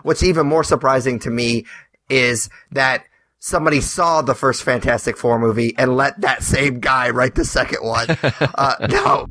What's even more surprising to me is that somebody saw the first Fantastic Four movie and let that same guy write the second one. No.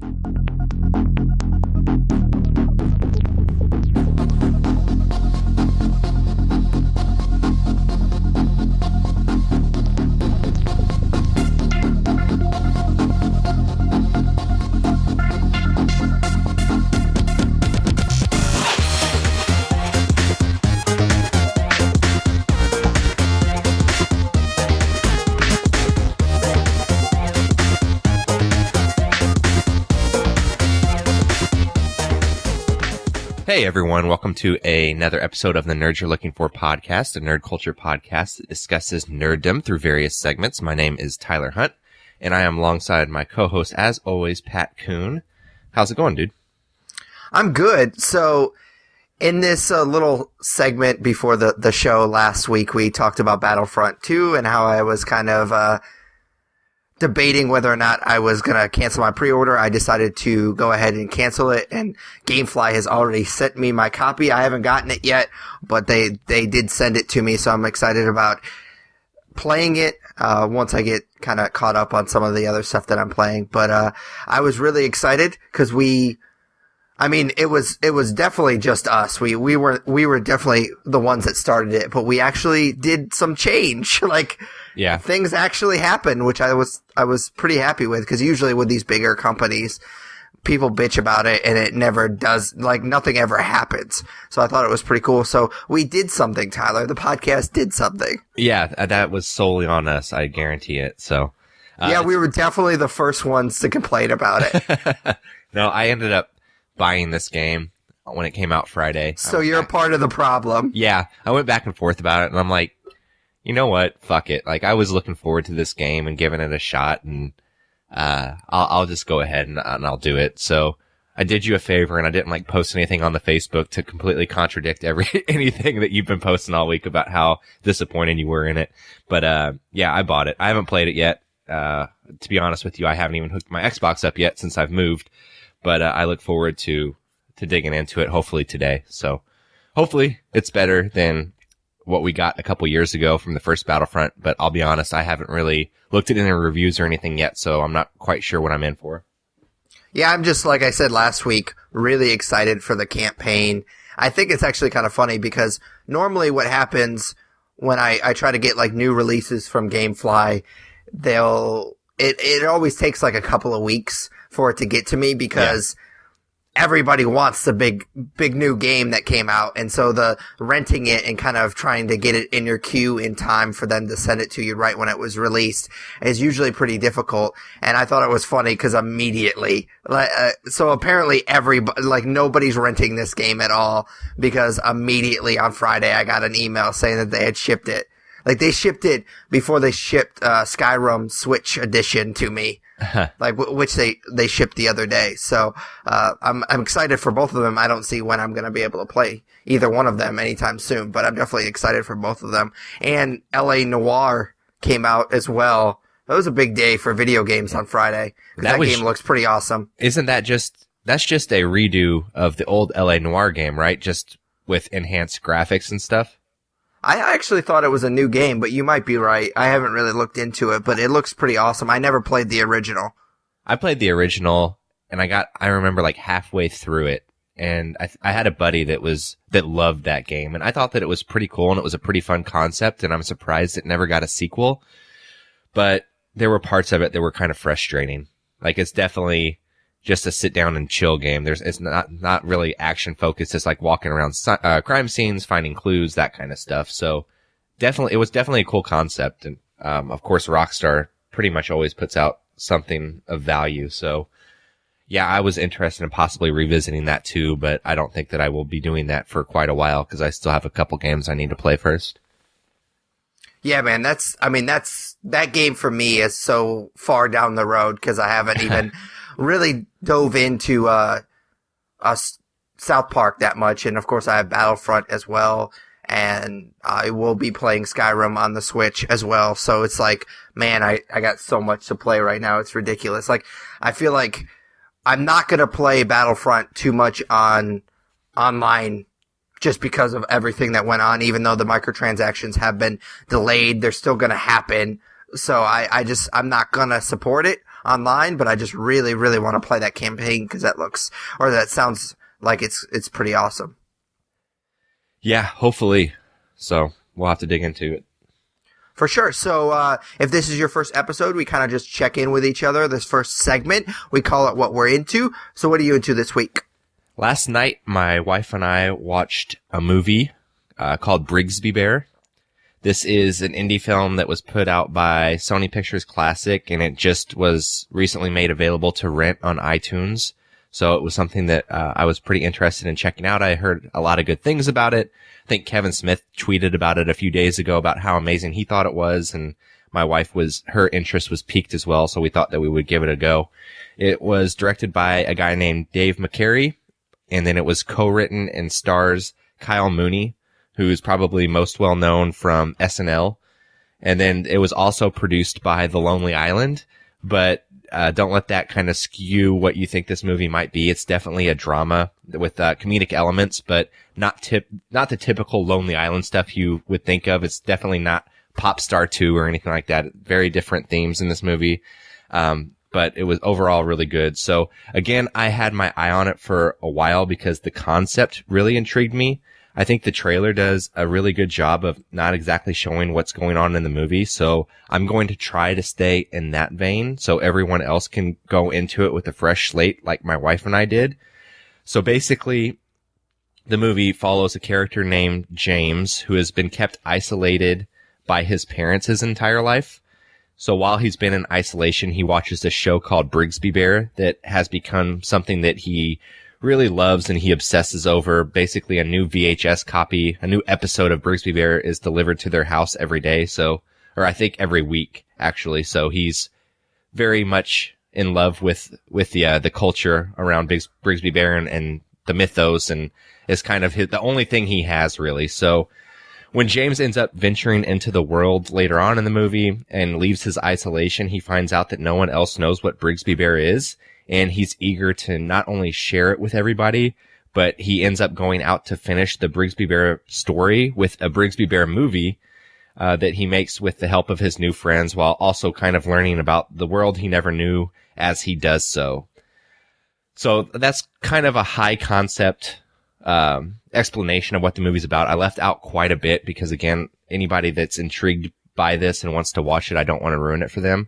Hey everyone, welcome to another episode of the Nerds You're Looking For podcast, a nerd culture podcast that discusses nerddom through various segments. My name is Tyler Hunt, and I am alongside my co-host, as always, Pat Kuhn. How's it going, dude? I'm good. So, in this little segment before the show last week, we talked about Battlefront 2 and how I was kind of debating whether or not I was going to cancel my pre-order. I decided to go ahead and cancel it, and GameFly has already sent me my copy. I haven't gotten it yet, but they did send it to me, so I'm excited about playing it once I get kind of caught up on some of the other stuff that I'm playing. But I was really excited because it was definitely just us. We were definitely the ones that started it, but we actually did some change. Yeah. Things actually happened, which I was pretty happy with, because usually with these bigger companies, people bitch about it and it never does, nothing ever happens. So I thought it was pretty cool. So we did something, Tyler. The podcast did something. Yeah, that was solely on us. I guarantee it. So. Yeah, we were definitely the first ones to complain about it. No, I ended up buying this game when it came out Friday. So you're part of the problem. Yeah, I went back and forth about it, and I'm like, you know what? Fuck it. I was looking forward to this game and giving it a shot, and I'll just go ahead and I'll do it. So I did you a favor, and I didn't post anything on the Facebook to completely contradict anything that you've been posting all week about how disappointed you were in it. But yeah, I bought it. I haven't played it yet. To be honest with you, I haven't even hooked my Xbox up yet since I've moved. But I look forward to digging into it, hopefully today. So hopefully it's better than what we got a couple years ago from the first Battlefront. But I'll be honest, I haven't really looked at any reviews or anything yet, so I'm not quite sure what I'm in for. Yeah, I'm just, like I said last week, really excited for the campaign. I think it's actually kind of funny because normally what happens when I try to get new releases from GameFly, it always takes a couple of weeks for it to get to me, because everybody wants the big new game that came out. And so the renting it and kind of trying to get it in your queue in time for them to send it to you right when it was released is usually pretty difficult. And I thought it was funny because immediately, so apparently everybody, nobody's renting this game at all, because immediately on Friday I got an email saying that they had shipped it. They shipped it before they shipped Skyrim Switch Edition to me. Which they shipped the other day. So, I'm excited for both of them. I don't see when I'm going to be able to play either one of them anytime soon, but I'm definitely excited for both of them. And LA Noire came out as well. That was a big day for video games on Friday. That game looks pretty awesome. Isn't that's just a redo of the old LA Noire game, right? Just with enhanced graphics and stuff? I actually thought it was a new game, but you might be right. I haven't really looked into it, but it looks pretty awesome. I never played the original. I played the original, and I remember halfway through it, and I had a buddy that loved that game, and I thought that it was pretty cool, and it was a pretty fun concept, and I'm surprised it never got a sequel. But there were parts of it that were kind of frustrating. It's definitely just a sit down and chill game. It's not really action focused. It's walking around crime scenes, finding clues, that kind of stuff. So it was definitely a cool concept. And of course, Rockstar pretty much always puts out something of value. So yeah, I was interested in possibly revisiting that too, but I don't think that I will be doing that for quite a while, because I still have a couple games I need to play first. Yeah, man, that game for me is so far down the road, because I haven't even really dove into South Park that much. And of course I have Battlefront as well, and I will be playing Skyrim on the Switch as well. So it's man, I got so much to play right now. It's ridiculous. I feel like I'm not going to play Battlefront too much on online just because of everything that went on. Even though the microtransactions have been delayed, they're still going to happen. So I'm not going to support it online, but I just really, really want to play that campaign because that sounds like it's pretty awesome. Yeah, hopefully. So we'll have to dig into it. For sure. So, if this is your first episode, we kind of just check in with each other. This first segment, we call it What We're Into. So what are you into this week? Last night, my wife and I watched a movie called Brigsby Bear. This is an indie film that was put out by Sony Pictures Classic, and it just was recently made available to rent on iTunes. So it was something that I was pretty interested in checking out. I heard a lot of good things about it. I think Kevin Smith tweeted about it a few days ago about how amazing he thought it was, and my wife her interest was piqued as well, so we thought that we would give it a go. It was directed by a guy named Dave McCary, and then it was co-written and stars Kyle Mooney, who's probably most well known from SNL. And then it was also produced by The Lonely Island, but don't let that kind of skew what you think this movie might be. It's definitely a drama with comedic elements, but not the typical Lonely Island stuff you would think of. It's definitely not Pop Star 2 or anything like that. Very different themes in this movie. But it was overall really good. So again, I had my eye on it for a while because the concept really intrigued me. I think the trailer does a really good job of not exactly showing what's going on in the movie. So I'm going to try to stay in that vein so everyone else can go into it with a fresh slate like my wife and I did. So basically, the movie follows a character named James who has been kept isolated by his parents his entire life. So while he's been in isolation, he watches this show called Brigsby Bear that has become something that he really loves and he obsesses over. Basically, a new VHS copy, a new episode of Brigsby Bear is delivered to their house every day. Or I think every week, actually. So he's very much in love with the culture around Brigsby Bear and the mythos, and is kind of the only thing he has, really. So when James ends up venturing into the world later on in the movie and leaves his isolation, he finds out that no one else knows what Brigsby Bear is, and he's eager to not only share it with everybody, but he ends up going out to finish the Brigsby Bear story with a Brigsby Bear movie that he makes with the help of his new friends, while also kind of learning about the world he never knew as he does so. So that's kind of a high concept explanation of what the movie's about. I left out quite a bit because, again, anybody that's intrigued by this and wants to watch it, I don't want to ruin it for them.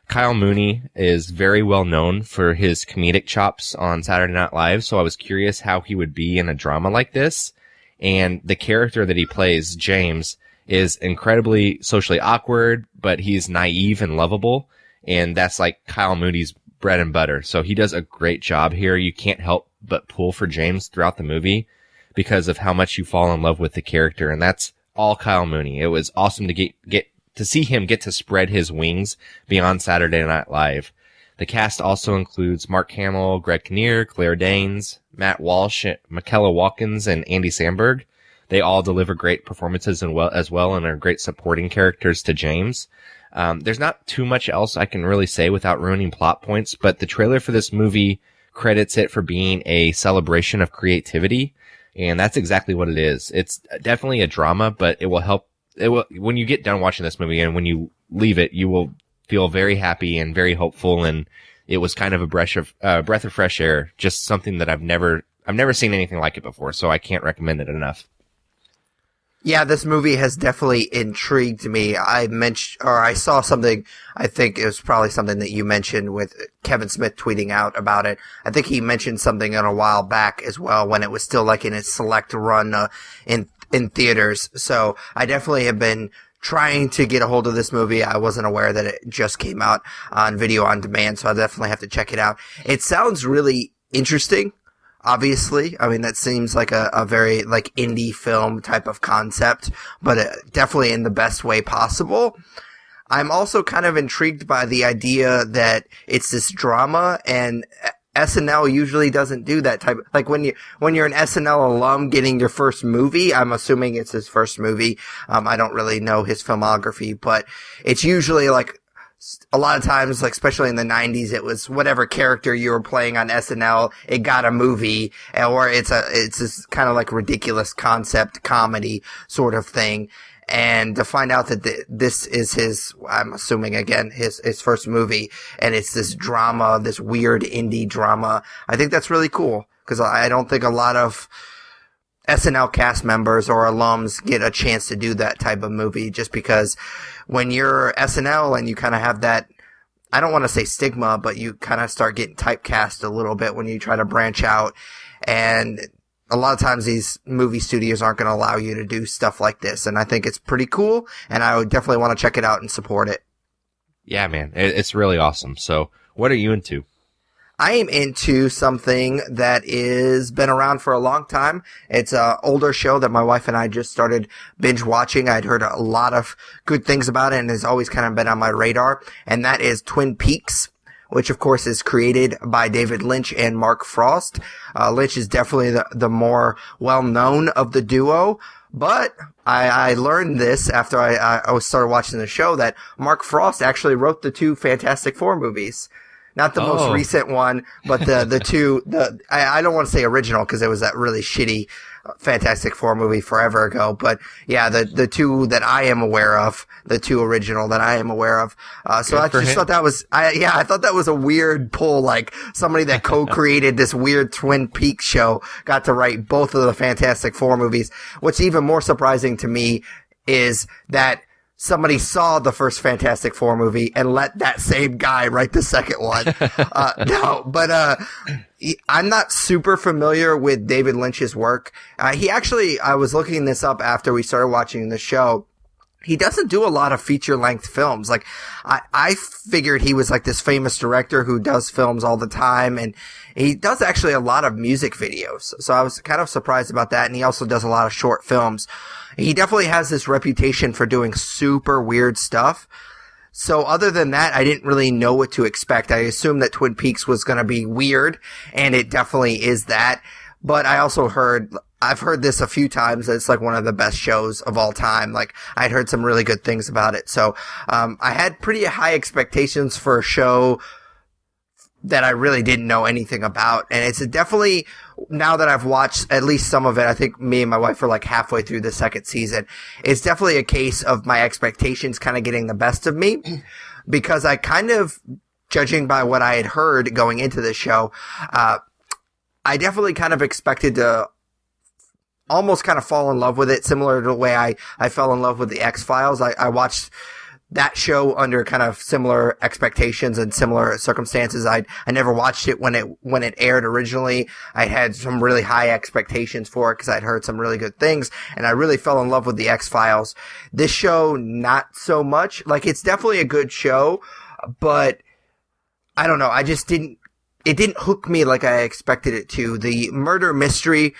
Kyle Mooney is very well known for his comedic chops on Saturday Night Live, so I was curious how he would be in a drama like this. And the character that he plays, James, is incredibly socially awkward, but he's naive and lovable, and that's like Kyle Mooney's bread and butter. So he does a great job here. You can't help but pull for James throughout the movie because of how much you fall in love with the character, and that's all Kyle Mooney. It was awesome to get to see him get to spread his wings beyond Saturday Night Live. The cast also includes Mark Hamill, Greg Kinnear, Claire Danes, Matt Walsh, Michaela Watkins, and Andy Samberg. They all deliver great performances as well and are great supporting characters to James. There's not too much else I can really say without ruining plot points, but the trailer for this movie credits it for being a celebration of creativity, and that's exactly what it is. It's definitely a drama, but it will help. When you get done watching this movie and when you leave it, you will feel very happy and very hopeful, and it was kind of a breath of fresh air, just something that I've never seen anything like it before, so I can't recommend it enough. Yeah, this movie has definitely intrigued me. I saw something, I think it was probably something that you mentioned with Kevin Smith tweeting out about it. I think he mentioned something in a while back as well when it was still like in its select run in theaters. So I definitely have been trying to get a hold of this movie. I wasn't aware that it just came out on video on demand, so I definitely have to check it out. It sounds really interesting. Obviously, I mean, that seems like a very like indie film type of concept, but definitely in the best way possible. I'm also kind of intrigued by the idea that it's this drama, and SNL usually doesn't do that type. Like when you're an SNL alum getting your first movie, I'm assuming it's his first movie. I don't really know his filmography, but it's usually like a lot of times, like especially in the 90s, it was whatever character you were playing on SNL, it got a movie, or it's this kind of like ridiculous concept comedy sort of thing. And to find out that this is his, I'm assuming again, his first movie, and it's this drama, this weird indie drama, I think that's really cool, because I don't think a lot of SNL cast members or alums get a chance to do that type of movie, just because when you're SNL and you kind of have that, I don't want to say stigma, but you kind of start getting typecast a little bit when you try to branch out. And a lot of times these movie studios aren't going to allow you to do stuff like this. And I think it's pretty cool, and I would definitely want to check it out and support it. Yeah, man, it's really awesome. So what are you into? I am into something that is been around for a long time. It's an older show that my wife and I just started binge watching. I'd heard a lot of good things about it and has always kind of been on my radar. And that is Twin Peaks, which of course is created by David Lynch and Mark Frost. Lynch is definitely the more well-known of the duo. But I learned this after I started watching the show, that Mark Frost actually wrote the two Fantastic Four movies. Not the most recent one, but the two, I don't want to say original because it was that really shitty Fantastic Four movie forever ago. But yeah, the two that I am aware of, the two original that I am aware of. So I just thought that was, I thought that was a weird pull. Like somebody that co-created this weird Twin Peaks show got to write both of the Fantastic Four movies. What's even more surprising to me is that somebody saw the first Fantastic Four movie and let that same guy write the second one. I'm not super familiar with David Lynch's work. I was looking this up after we started watching the show. He doesn't do a lot of feature-length films. Like, I figured he was like this famous director who does films all the time, and he does actually a lot of music videos. So I was kind of surprised about that, and he also does a lot of short films. He definitely has this reputation for doing super weird stuff. So other than that, I didn't really know what to expect. I assumed that Twin Peaks was going to be weird, and it definitely is that. But I've heard this a few times, that it's like one of the best shows of all time. Like, I'd heard some really good things about it. So, I had pretty high expectations for a show that I really didn't know anything about. And it's definitely, now that I've watched at least some of it, I think me and my wife are like halfway through the second season. It's definitely a case of my expectations kind of getting the best of me, because I kind of, judging by what I had heard going into the show, I definitely kind of expected to almost kind of fall in love with it, similar to the way I fell in love with the X-Files. I watched that show under kind of similar expectations and similar circumstances. I never watched it when it aired originally. I had some really high expectations for it because I'd heard some really good things, and I really fell in love with the X-Files. This show, not so much. Like, it's definitely a good show, but I don't know. It didn't hook me like I expected it to. The murder mystery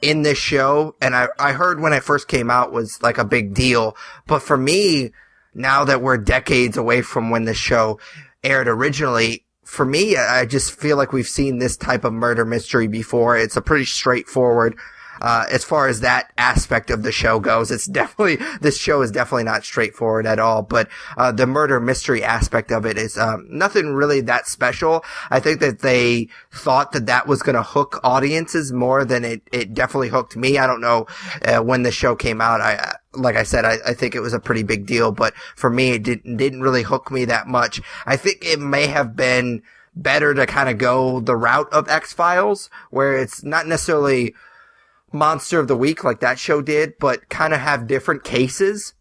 in this show, and I heard when it first came out, was like a big deal. But for me, now that we're decades away from when the show aired originally, for me, I just feel like we've seen this type of murder mystery before. It's a pretty straightforward, as far as that aspect of the show goes. This show is definitely not straightforward at all, but the murder mystery aspect of it is nothing really that special. I think that they thought that was going to hook audiences more than it definitely hooked me. I don't know when the show came out. Like I said, I think it was a pretty big deal, but for me, it didn't really hook me that much. I think it may have been better to kind of go the route of X-Files, where it's not necessarily Monster of the Week like that show did, but kind of have different cases,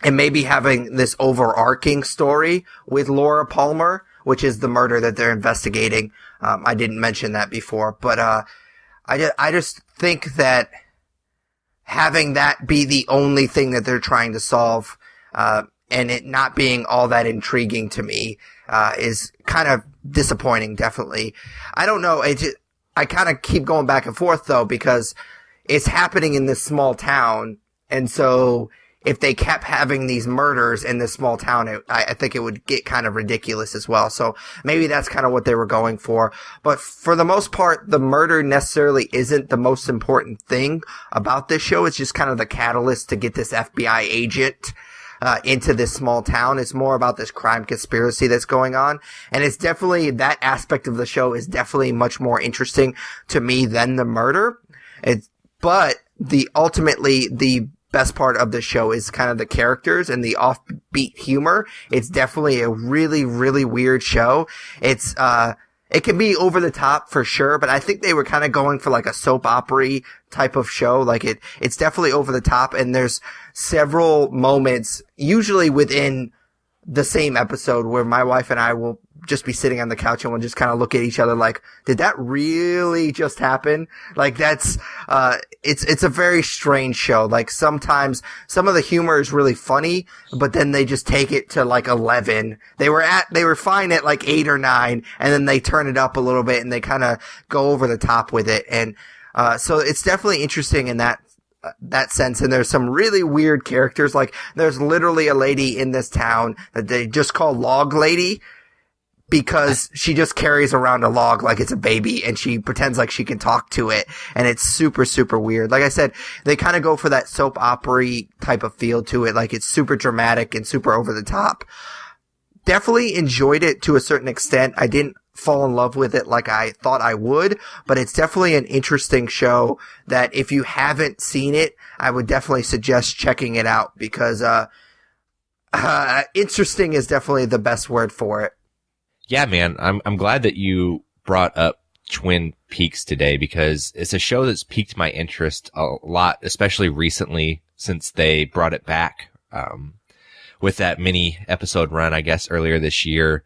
and maybe having this overarching story with Laura Palmer, which is the murder that they're investigating. I didn't mention that before, but I just think that having that be the only thing that they're trying to solve, and it not being all that intriguing to me, is kind of disappointing, definitely. I don't know. I kind of keep going back and forth though, because it's happening in this small town. And so if they kept having these murders in this small town, I think it would get kind of ridiculous as well. So maybe that's kind of what they were going for. But for the most part, the murder necessarily isn't the most important thing about this show. It's just kind of the catalyst to get this FBI agent into this small town. It's more about this crime conspiracy that's going on. And it's definitely, that aspect of the show is definitely much more interesting to me than the murder. But ultimately the best part of the show is kind of the characters and the offbeat humor. It's definitely a really, really weird show. It can be over the top for sure, but I think they were kind of going for like a soap opera type of show. Like it's definitely over the top, and there's several moments, usually within the same episode, where my wife and I will just be sitting on the couch and we'll just kind of look at each other like, did that really just happen? Like that's, it's a very strange show. Like sometimes some of the humor is really funny, but then they just take it to like 11. They were fine at like 8 or 9, and then they turn it up a little bit and they kind of go over the top with it. And, so it's definitely interesting in that sense. And there's some really weird characters. Like there's literally a lady in this town that they just call Log Lady, because she just carries around a log like it's a baby, and she pretends like she can talk to it. And it's super, super weird. Like I said, they kind of go for that soap opera type of feel to it. Like it's super dramatic and super over the top. Definitely enjoyed it to a certain extent. I didn't fall in love with it like I thought I would, but it's definitely an interesting show that if you haven't seen it, I would definitely suggest checking it out, because, interesting is definitely the best word for it. Yeah, man, I'm glad that you brought up Twin Peaks today, because it's a show that's piqued my interest a lot, especially recently since they brought it back, with that mini episode run, I guess, earlier this year.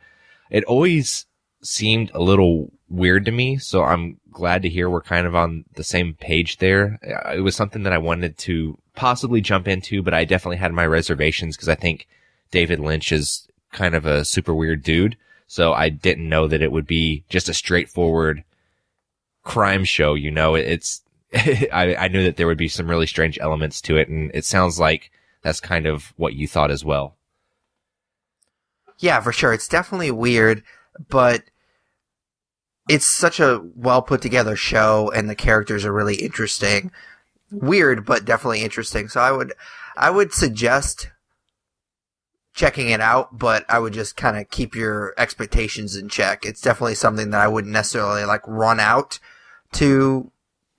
It always seemed a little weird to me, so I'm glad to hear we're kind of on the same page there. It was something that I wanted to possibly jump into, but I definitely had my reservations because I think David Lynch is kind of a super weird dude. So I didn't know that it would be just a straightforward crime show. You know, it's, I knew that there would be some really strange elements to it. And it sounds like that's kind of what you thought as well. Yeah, for sure. It's definitely weird, but it's such a well put together show, and the characters are really interesting. Weird, but definitely interesting. So I would suggest checking it out, but I would just kind of keep your expectations in check. It's definitely something that I wouldn't necessarily like run out to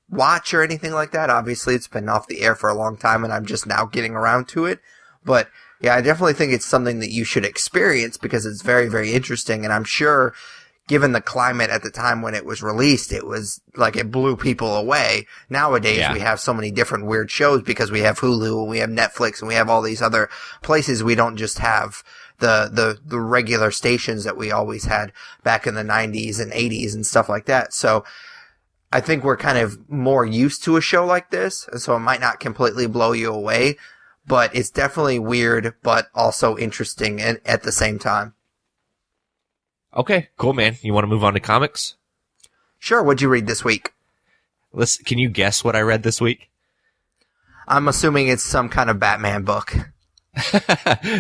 watch or anything like that. Obviously, it's been off the air for a long time, and I'm just now getting around to it. But yeah, I definitely think it's something that you should experience, because it's very, very interesting. And I'm sure, given the climate at the time when it was released, it was like it blew people away. Nowadays, we have so many different weird shows because we have Hulu and we have Netflix and we have all these other places. We don't just have the regular stations that we always had back in the 90s and 80s and stuff like that. So I think we're kind of more used to a show like this, and so it might not completely blow you away, but it's definitely weird, but also interesting at the same time. Okay, cool, man. You want to move on to comics? Sure. What'd you read this week? Listen, can you guess what I read this week? I'm assuming it's some kind of Batman book.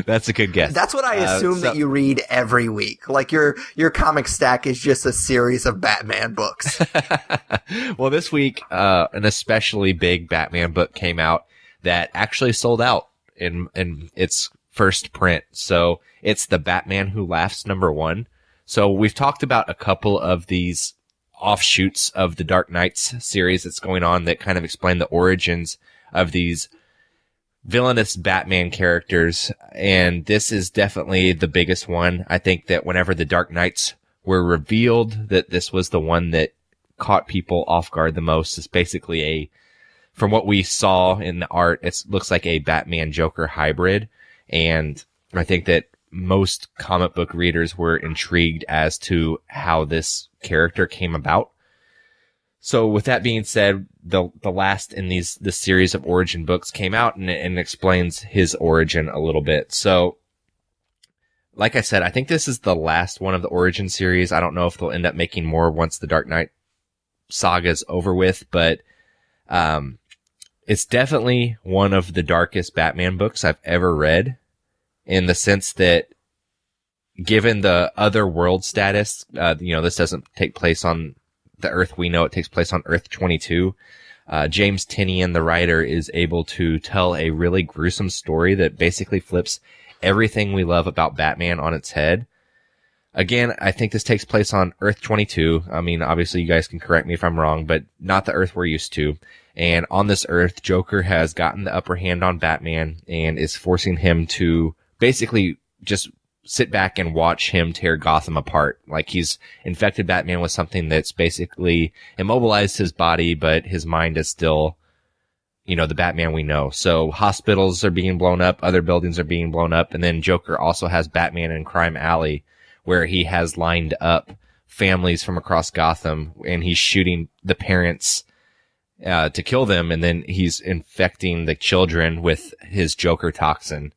That's a good guess. That's what I assume that you read every week. Like your comic stack is just a series of Batman books. Well, this week, an especially big Batman book came out that actually sold out in its first print. So it's The Batman Who Laughs #1. So we've talked about a couple of these offshoots of the Dark Knights series that's going on that kind of explain the origins of these villainous Batman characters. And this is definitely the biggest one. I think that whenever the Dark Knights were revealed, that this was the one that caught people off guard the most. It's basically from what we saw in the art, it looks like a Batman Joker hybrid. And I think that most comic book readers were intrigued as to how this character came about. So with that being said, the last in this series of origin books came out and explains his origin a little bit. So like I said, I think this is the last one of the origin series. I don't know if they'll end up making more once the Dark Knight saga's over with, but it's definitely one of the darkest Batman books I've ever read, in the sense that, given the other world status, this doesn't take place on the Earth we know. It takes place on Earth 22. James Tynion, the writer, is able to tell a really gruesome story that basically flips everything we love about Batman on its head. Again, I think this takes place on Earth 22. I mean, obviously you guys can correct me if I'm wrong, but not the Earth we're used to. And on this Earth, Joker has gotten the upper hand on Batman and is forcing him to basically just sit back and watch him tear Gotham apart. Like, he's infected Batman with something that's basically immobilized his body, but his mind is still, you know, the Batman we know. So hospitals are being blown up, other buildings are being blown up, and then Joker also has Batman in Crime Alley, where he has lined up families from across Gotham, and he's shooting the parents to kill them, and then he's infecting the children with his Joker toxin.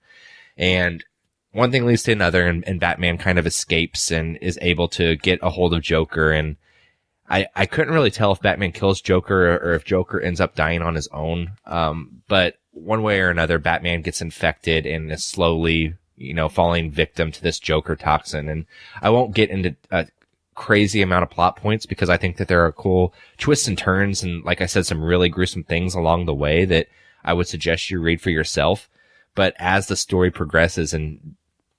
And one thing leads to another, and Batman kind of escapes and is able to get a hold of Joker. And I couldn't really tell if Batman kills Joker or if Joker ends up dying on his own. But one way or another, Batman gets infected and is slowly, you know, falling victim to this Joker toxin. And I won't get into a crazy amount of plot points because I think that there are cool twists and turns and, like I said, some really gruesome things along the way that I would suggest you read for yourself. But as the story progresses, and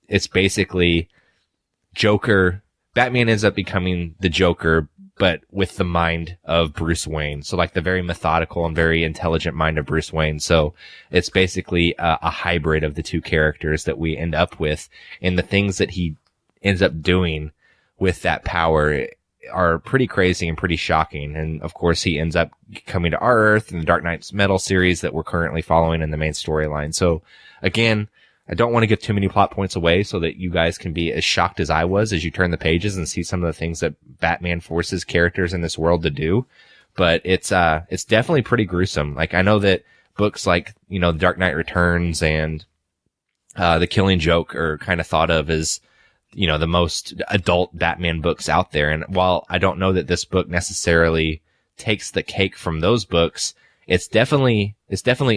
it's basically Batman ends up becoming the Joker, but with the mind of Bruce Wayne. So like the very methodical and very intelligent mind of Bruce Wayne. So it's basically a hybrid of the two characters that we end up with, and the things that he ends up doing with that power are pretty crazy and pretty shocking. And of course, he ends up coming to our Earth in the Dark Knight's Metal series that we're currently following in the main storyline. So again, I don't want to give too many plot points away so that you guys can be as shocked as I was as you turn the pages and see some of the things that Batman forces characters in this world to do. But it's definitely pretty gruesome. Like, I know that books like, you know, The Dark Knight Returns and The Killing Joke are kind of thought of as, you know, the most adult Batman books out there. And while I don't know that this book necessarily takes the cake from those books, it's definitely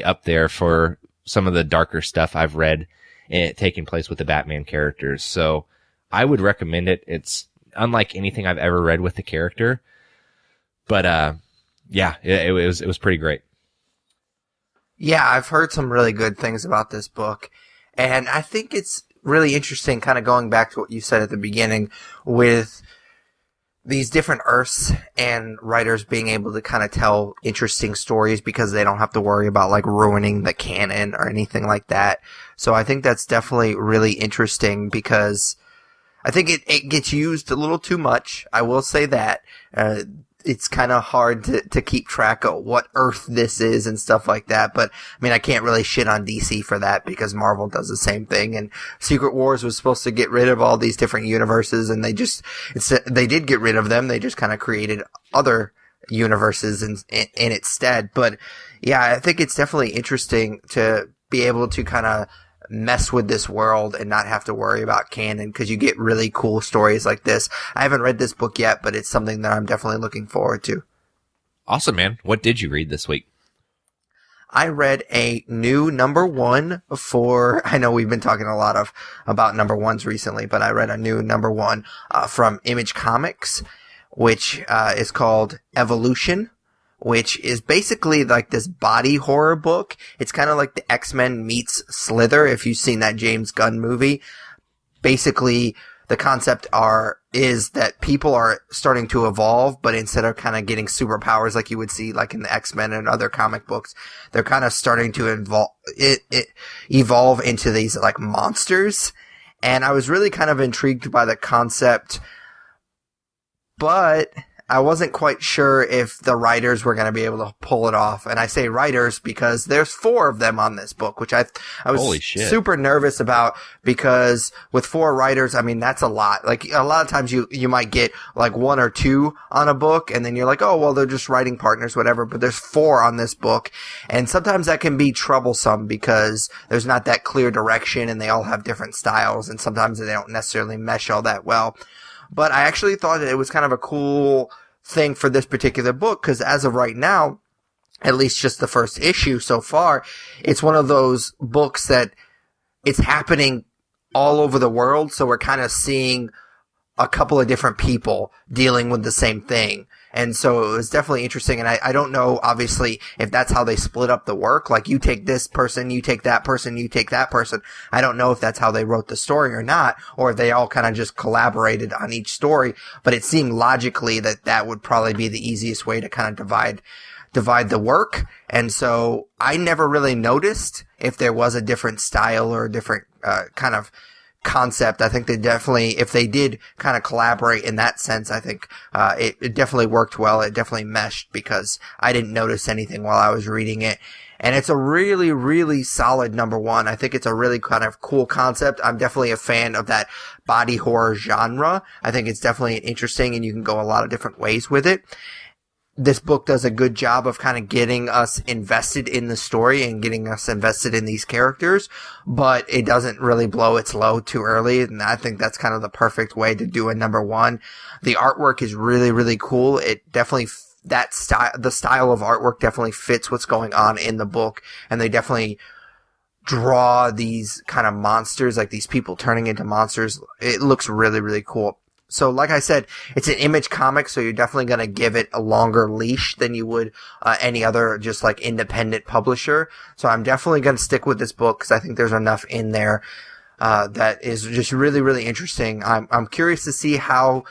up there for some of the darker stuff I've read taking place with the Batman characters. So I would recommend it. It's unlike anything I've ever read with the character, but yeah, it was pretty great. Yeah, I've heard some really good things about this book, and I think it's really interesting, kind of going back to what you said at the beginning with these different Earths and writers being able to kind of tell interesting stories because they don't have to worry about like ruining the canon or anything like that. So I think that's definitely really interesting because I think it gets used a little too much. I will say that. It's kind of hard to keep track of what Earth this is and stuff like that. But I mean, I can't really shit on DC for that because Marvel does the same thing. And Secret Wars was supposed to get rid of all these different universes, and they did get rid of them. They just kind of created other universes in its stead. But yeah, I think it's definitely interesting to be able to kind of mess with this world and not have to worry about canon because you get really cool stories like this. I haven't read this book yet, but it's something that I'm definitely looking forward to. Awesome, man. What did you read this week? I read a new #1 I know we've been talking a lot about #1s recently, but I read a new #1 from Image Comics, which is called Evolution, which is basically like this body horror book. It's kind of like the X-Men meets Slither, if you've seen that James Gunn movie. Basically, the concept is that people are starting to evolve, but instead of kind of getting superpowers like you would see like in the X-Men and other comic books, they're kind of starting to evolve into these like monsters. And I was really kind of intrigued by the concept, but I wasn't quite sure if the writers were going to be able to pull it off. And I say writers because there's 4 of them on this book, which I was super nervous about because with 4 writers, I mean, that's a lot. Like a lot of times you might get like 1 or 2 on a book and then you're like, oh, well, they're just writing partners, whatever. But there's 4 on this book. And sometimes that can be troublesome because there's not that clear direction and they all have different styles and sometimes they don't necessarily mesh all that well. But I actually thought that it was kind of a cool thing for this particular book because as of right now, at least just the first issue so far, it's one of those books that it's happening all over the world. So we're kind of seeing a couple of different people dealing with the same thing. And so it was definitely interesting. And I don't know, obviously, if that's how they split up the work. Like, you take this person, you take that person, you take that person. I don't know if that's how they wrote the story or not, or if they all kind of just collaborated on each story. But it seemed logically that that would probably be the easiest way to kind of divide the work. And so I never really noticed if there was a different style or a different kind of concept. I think they definitely, if they did kind of collaborate in that sense, I think it definitely worked well. It definitely meshed because I didn't notice anything while I was reading it. And it's a really, really solid number one. I think it's a really kind of cool concept. I'm definitely a fan of that body horror genre. I think it's definitely interesting, and you can go a lot of different ways with it. This book does a good job of kind of getting us invested in the story and getting us invested in these characters, but it doesn't really blow its load too early. And I think that's kind of the perfect way to do a number one. The artwork is really, really cool. It definitely, the style of artwork definitely fits what's going on in the book. And they definitely draw these kind of monsters, like these people turning into monsters. It looks really, really cool. So like I said, it's an Image comic, so you're definitely going to give it a longer leash than you would any other just like independent publisher. So I'm definitely going to stick with this book because I think there's enough in there that is just really, really interesting. I'm curious to see how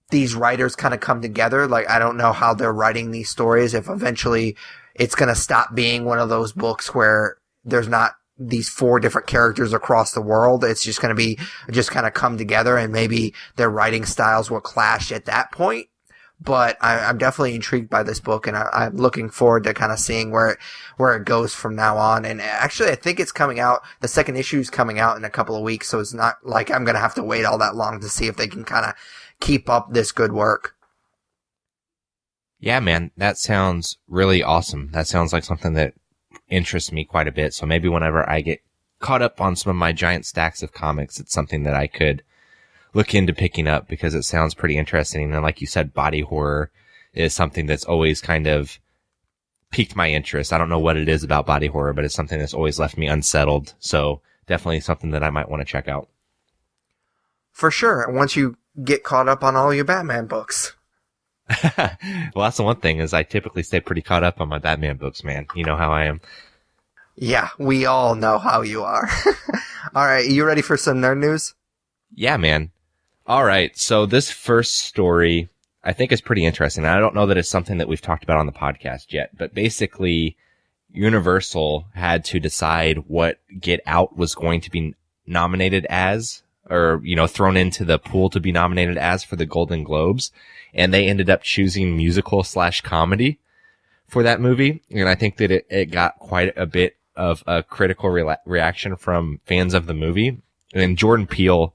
these writers kind of come together. Like, I don't know how they're writing these stories, if eventually it's going to stop being one of those books where there's not these 4 different characters across the world. It's just going to be just kind of come together, and maybe their writing styles will clash at that point. But I'm definitely intrigued by this book, and I'm looking forward to kind of seeing where it goes from now on. And actually, I think it's coming out. The second issue is coming out in a couple of weeks, so it's not like I'm going to have to wait all that long to see if they can kind of keep up this good work. Yeah, man, that sounds really awesome. That sounds like something that interests me quite a bit. So maybe whenever I get caught up on some of my giant stacks of comics, it's something that I could look into picking up because it sounds pretty interesting. And like you said, body horror is something that's always kind of piqued my interest. I don't know what it is about body horror, but it's something that's always left me unsettled. So definitely something that I might want to check out. For sure. Once you get caught up on all your Batman books. Well, that's the one thing is I typically stay pretty caught up on my Batman books, man. You know how I am. Yeah, we all know how you are. All right, you ready for some nerd news? Yeah, man. All right, so this first story I think is pretty interesting. I don't know that it's something that we've talked about on the podcast yet, but basically Universal had to decide what Get Out was going to be nominated as, or, you know, thrown into the pool to be nominated as for the Golden Globes. And they ended up choosing musical/comedy for that movie. And I think that it got quite a bit of a critical reaction from fans of the movie. And Jordan Peele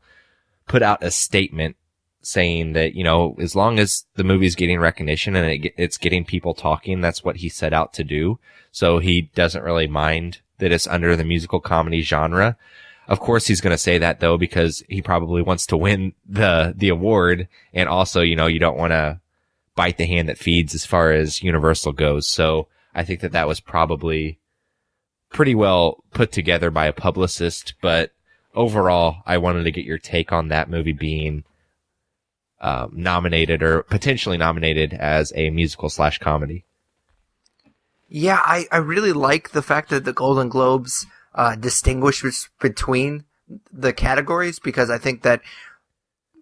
put out a statement saying that, you know, as long as the movie's getting recognition and it's getting people talking, that's what he set out to do. So he doesn't really mind that it's under the musical comedy genre. Of course he's going to say that though, because he probably wants to win the award. And also, you know, you don't want to bite the hand that feeds as far as Universal goes. So I think that was probably pretty well put together by a publicist. But overall, I wanted to get your take on that movie being nominated or potentially nominated as a musical/comedy. Yeah, I really like the fact that the Golden Globes distinguish between the categories, because I think that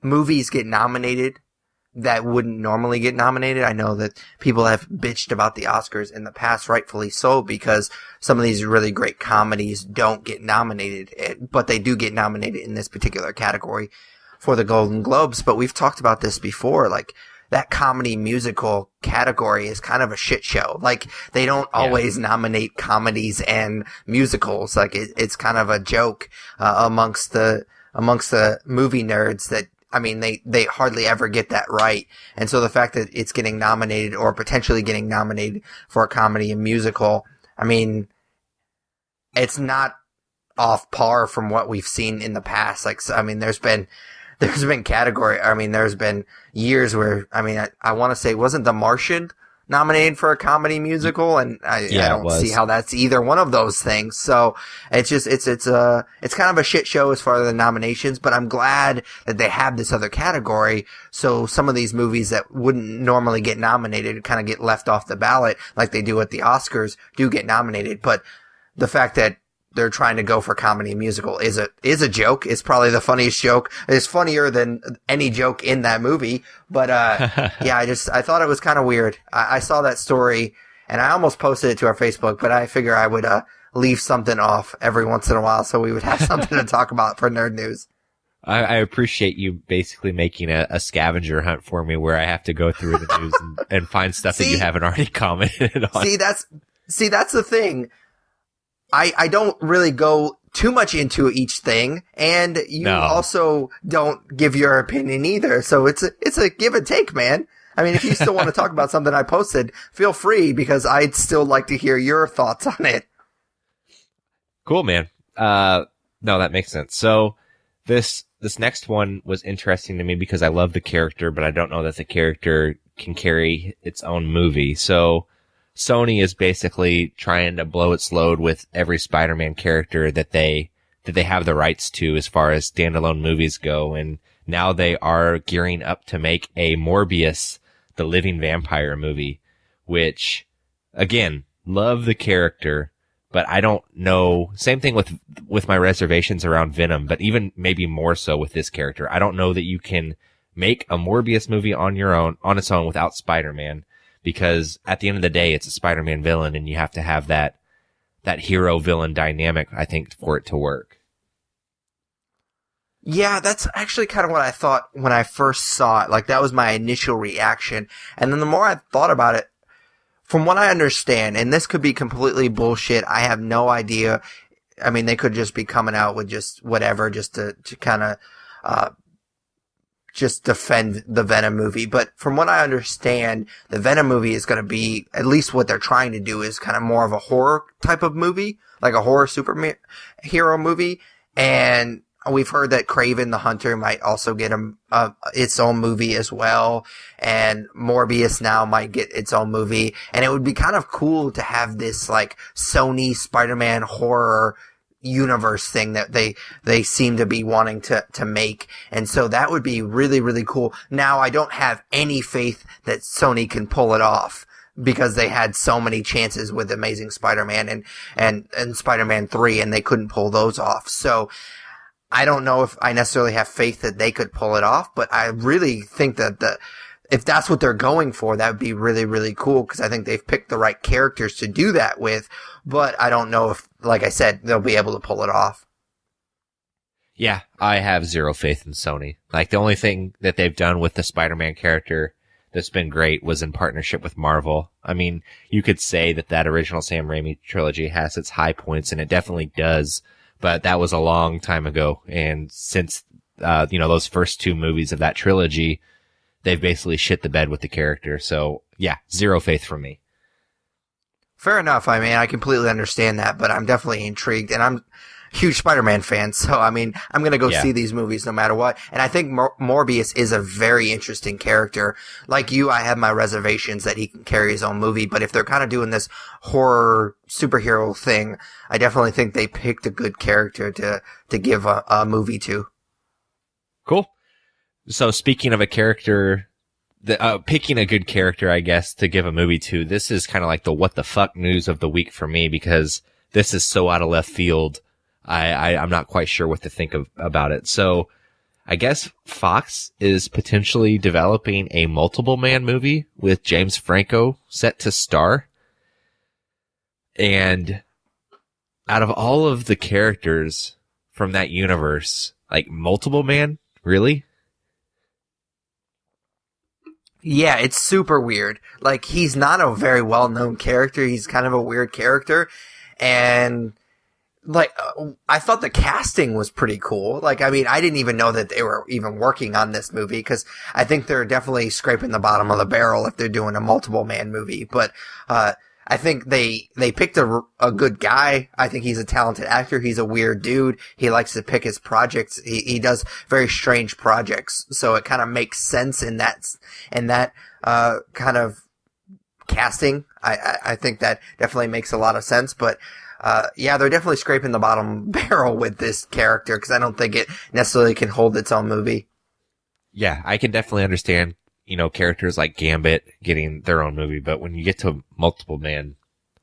movies get nominated that wouldn't normally get nominated. I know that people have bitched about the Oscars in the past, rightfully so, because some of these really great comedies don't get nominated, but they do get nominated in this particular category for the Golden Globes. But we've talked about this before, like that comedy musical category is kind of a shit show. Like, they don't always nominate comedies and musicals. Like, it's kind of a joke amongst the movie nerds that, I mean, they hardly ever get that right. And so the fact that it's getting nominated or potentially getting nominated for a comedy and musical, I mean, it's not off par from what we've seen in the past. Like, I mean, there's been category. I mean, there's been years where, I mean, I want to say, wasn't The Martian nominated for a comedy musical, and I don't see how that's either one of those things. So it's just it's kind of a shit show as far as the nominations, but I'm glad that they have this other category, so some of these movies that wouldn't normally get nominated kind of get left off the ballot like they do at the Oscars do get nominated. But the fact that they're trying to go for comedy musical is a joke. It's probably the funniest joke. It's funnier than any joke in that movie. But, yeah, I thought it was kind of weird. I saw that story and I almost posted it to our Facebook, but I figure I would, leave something off every once in a while so we would have something to talk about for Nerd News. I appreciate you basically making a scavenger hunt for me where I have to go through the news and find stuff that you haven't already commented on. See, that's the thing. I don't really go too much into each thing, and you also don't give your opinion either. So it's a give and take, man. I mean, if you still want to talk about something I posted, feel free, because I'd still like to hear your thoughts on it. Cool, man. No, that makes sense. So this next one was interesting to me because I love the character, but I don't know that the character can carry its own movie. So Sony is basically trying to blow its load with every Spider-Man character that they have the rights to as far as standalone movies go. And now they are gearing up to make a Morbius, the Living Vampire movie, which, again, love the character, but I don't know. Same thing with my reservations around Venom, but even maybe more so with this character. I don't know that you can make a Morbius movie on its own without Spider-Man. Because at the end of the day, it's a Spider-Man villain, and you have to have that hero-villain dynamic, I think, for it to work. Yeah, that's actually kind of what I thought when I first saw it. Like, that was my initial reaction. And then the more I thought about it, from what I understand, and this could be completely bullshit, I have no idea. I mean, they could just be coming out with just whatever, just to kind of, just defend the Venom movie. But from what I understand, the Venom movie is going to be, at least what they're trying to do, is kind of more of a horror type of movie, like a horror superhero movie. And we've heard that Kraven the Hunter might also get its own movie as well. And Morbius now might get its own movie. And it would be kind of cool to have this like Sony Spider-Man horror universe thing that they seem to be wanting to make. And so that would be really, really cool. Now, I don't have any faith that Sony can pull it off, because they had so many chances with Amazing Spider-Man and Spider-Man 3, and they couldn't pull those off. So I don't know if I necessarily have faith that they could pull it off, but I really think that if that's what they're going for, that would be really, really cool, because I think they've picked the right characters to do that with. But I don't know if, like I said, they'll be able to pull it off. Yeah, I have zero faith in Sony. Like, the only thing that they've done with the Spider-Man character that's been great was in partnership with Marvel. I mean, you could say that original Sam Raimi trilogy has its high points, and it definitely does, but that was a long time ago. And since, those first two movies of that trilogy, they've basically shit the bed with the character. So, yeah, zero faith from me. Fair enough. I mean, I completely understand that, but I'm definitely intrigued, and I'm a huge Spider-Man fan, so I mean, I'm gonna go see these movies no matter what. And I think Morbius is a very interesting character. Like you, I have my reservations that he can carry his own movie, but if they're kind of doing this horror superhero thing, I definitely think they picked a good character to give a movie to. Cool. So speaking of a character, picking a good character, I guess, to give a movie to, this is kind of like the what the fuck news of the week for me, because this is so out of left field. I'm not quite sure what to think about it. So I guess Fox is potentially developing a multiple man movie with James Franco set to star. And out of all of the characters from that universe, like multiple man, really? Yeah, it's super weird. Like, he's not a very well-known character. He's kind of a weird character. And, like, I thought the casting was pretty cool. Like, I mean, I didn't even know that they were even working on this movie, because I think they're definitely scraping the bottom of the barrel if they're doing a multiple-man movie. But, I think they picked a good guy. I think he's a talented actor. He's a weird dude. He likes to pick his projects. He does very strange projects. So it kind of makes sense in that kind of casting. I think that definitely makes a lot of sense, but yeah, they're definitely scraping the bottom barrel with this character because I don't think it necessarily can hold its own movie. Yeah, I can definitely understand, characters like Gambit getting their own movie, but when you get to Multiple Man,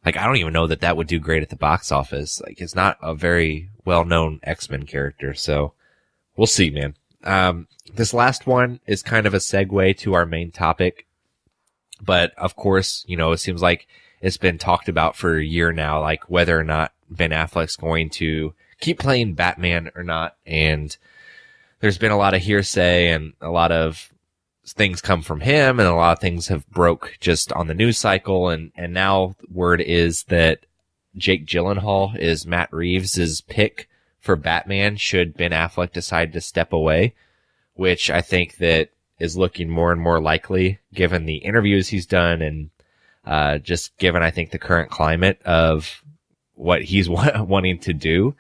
like, I don't even know that would do great at the box office. Like, it's not a very well-known X-Men character, so we'll see, man. This last one is kind of a segue to our main topic, but of course, it seems like it's been talked about for a year now, like whether or not Ben Affleck's going to keep playing Batman or not. And there's been a lot of hearsay and a lot of things come from him and a lot of things have broke just on the news cycle. And now word is that Jake Gyllenhaal is Matt Reeves' pick for Batman should Ben Affleck decide to step away, which I think that is looking more and more likely given the interviews he's done and just given, I think, the current climate of what he's wanting to do.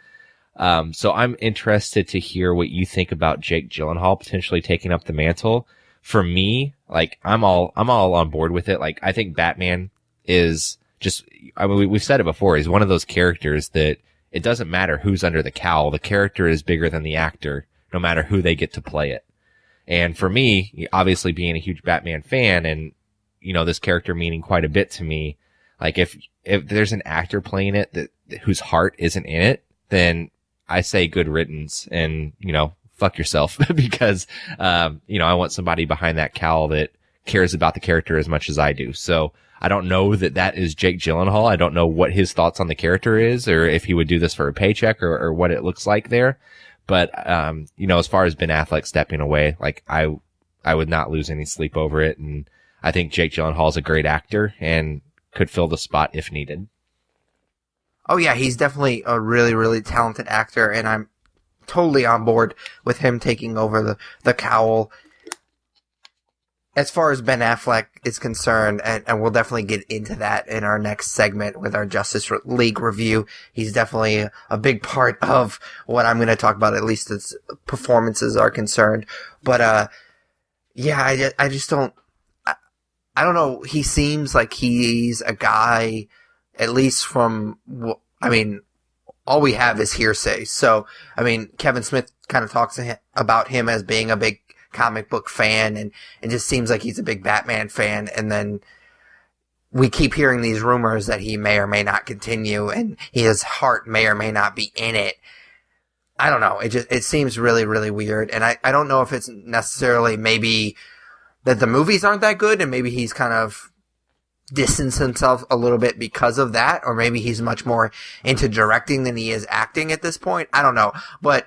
So I'm interested to hear what you think about Jake Gyllenhaal potentially taking up the mantle. For me, like, I'm all on board with it. Like, I think Batman is just, we've said it before, he's one of those characters that it doesn't matter who's under the cowl. The character is bigger than the actor, no matter who they get to play it. And for me, obviously being a huge Batman fan and, this character meaning quite a bit to me, like if there's an actor playing it whose heart isn't in it, then I say good riddance and, fuck yourself because, I want somebody behind that cowl that cares about the character as much as I do. So I don't know that is Jake Gyllenhaal. I don't know what his thoughts on the character is or if he would do this for a paycheck or what it looks like there. But, as far as Ben Affleck stepping away, like I would not lose any sleep over it. And I think Jake Gyllenhaal is a great actor and could fill the spot if needed. Oh yeah, he's definitely a really, really talented actor, and I'm totally on board with him taking over the cowl. As far as Ben Affleck is concerned, and we'll definitely get into that in our next segment with our Justice League review, he's definitely a big part of what I'm going to talk about, at least as performances are concerned. But, yeah, I just don't, I don't know, he seems like he's a guy, at least from, all we have is hearsay. So, Kevin Smith kind of talks about him as being a big comic book fan, and it just seems like he's a big Batman fan. And then we keep hearing these rumors that he may or may not continue, and his heart may or may not be in it. I don't know. It seems really, really weird. And I don't know if it's necessarily maybe that the movies aren't that good, and maybe he's kind of distanced himself a little bit because of that, or maybe he's much more into directing than he is acting at this point. I don't know. But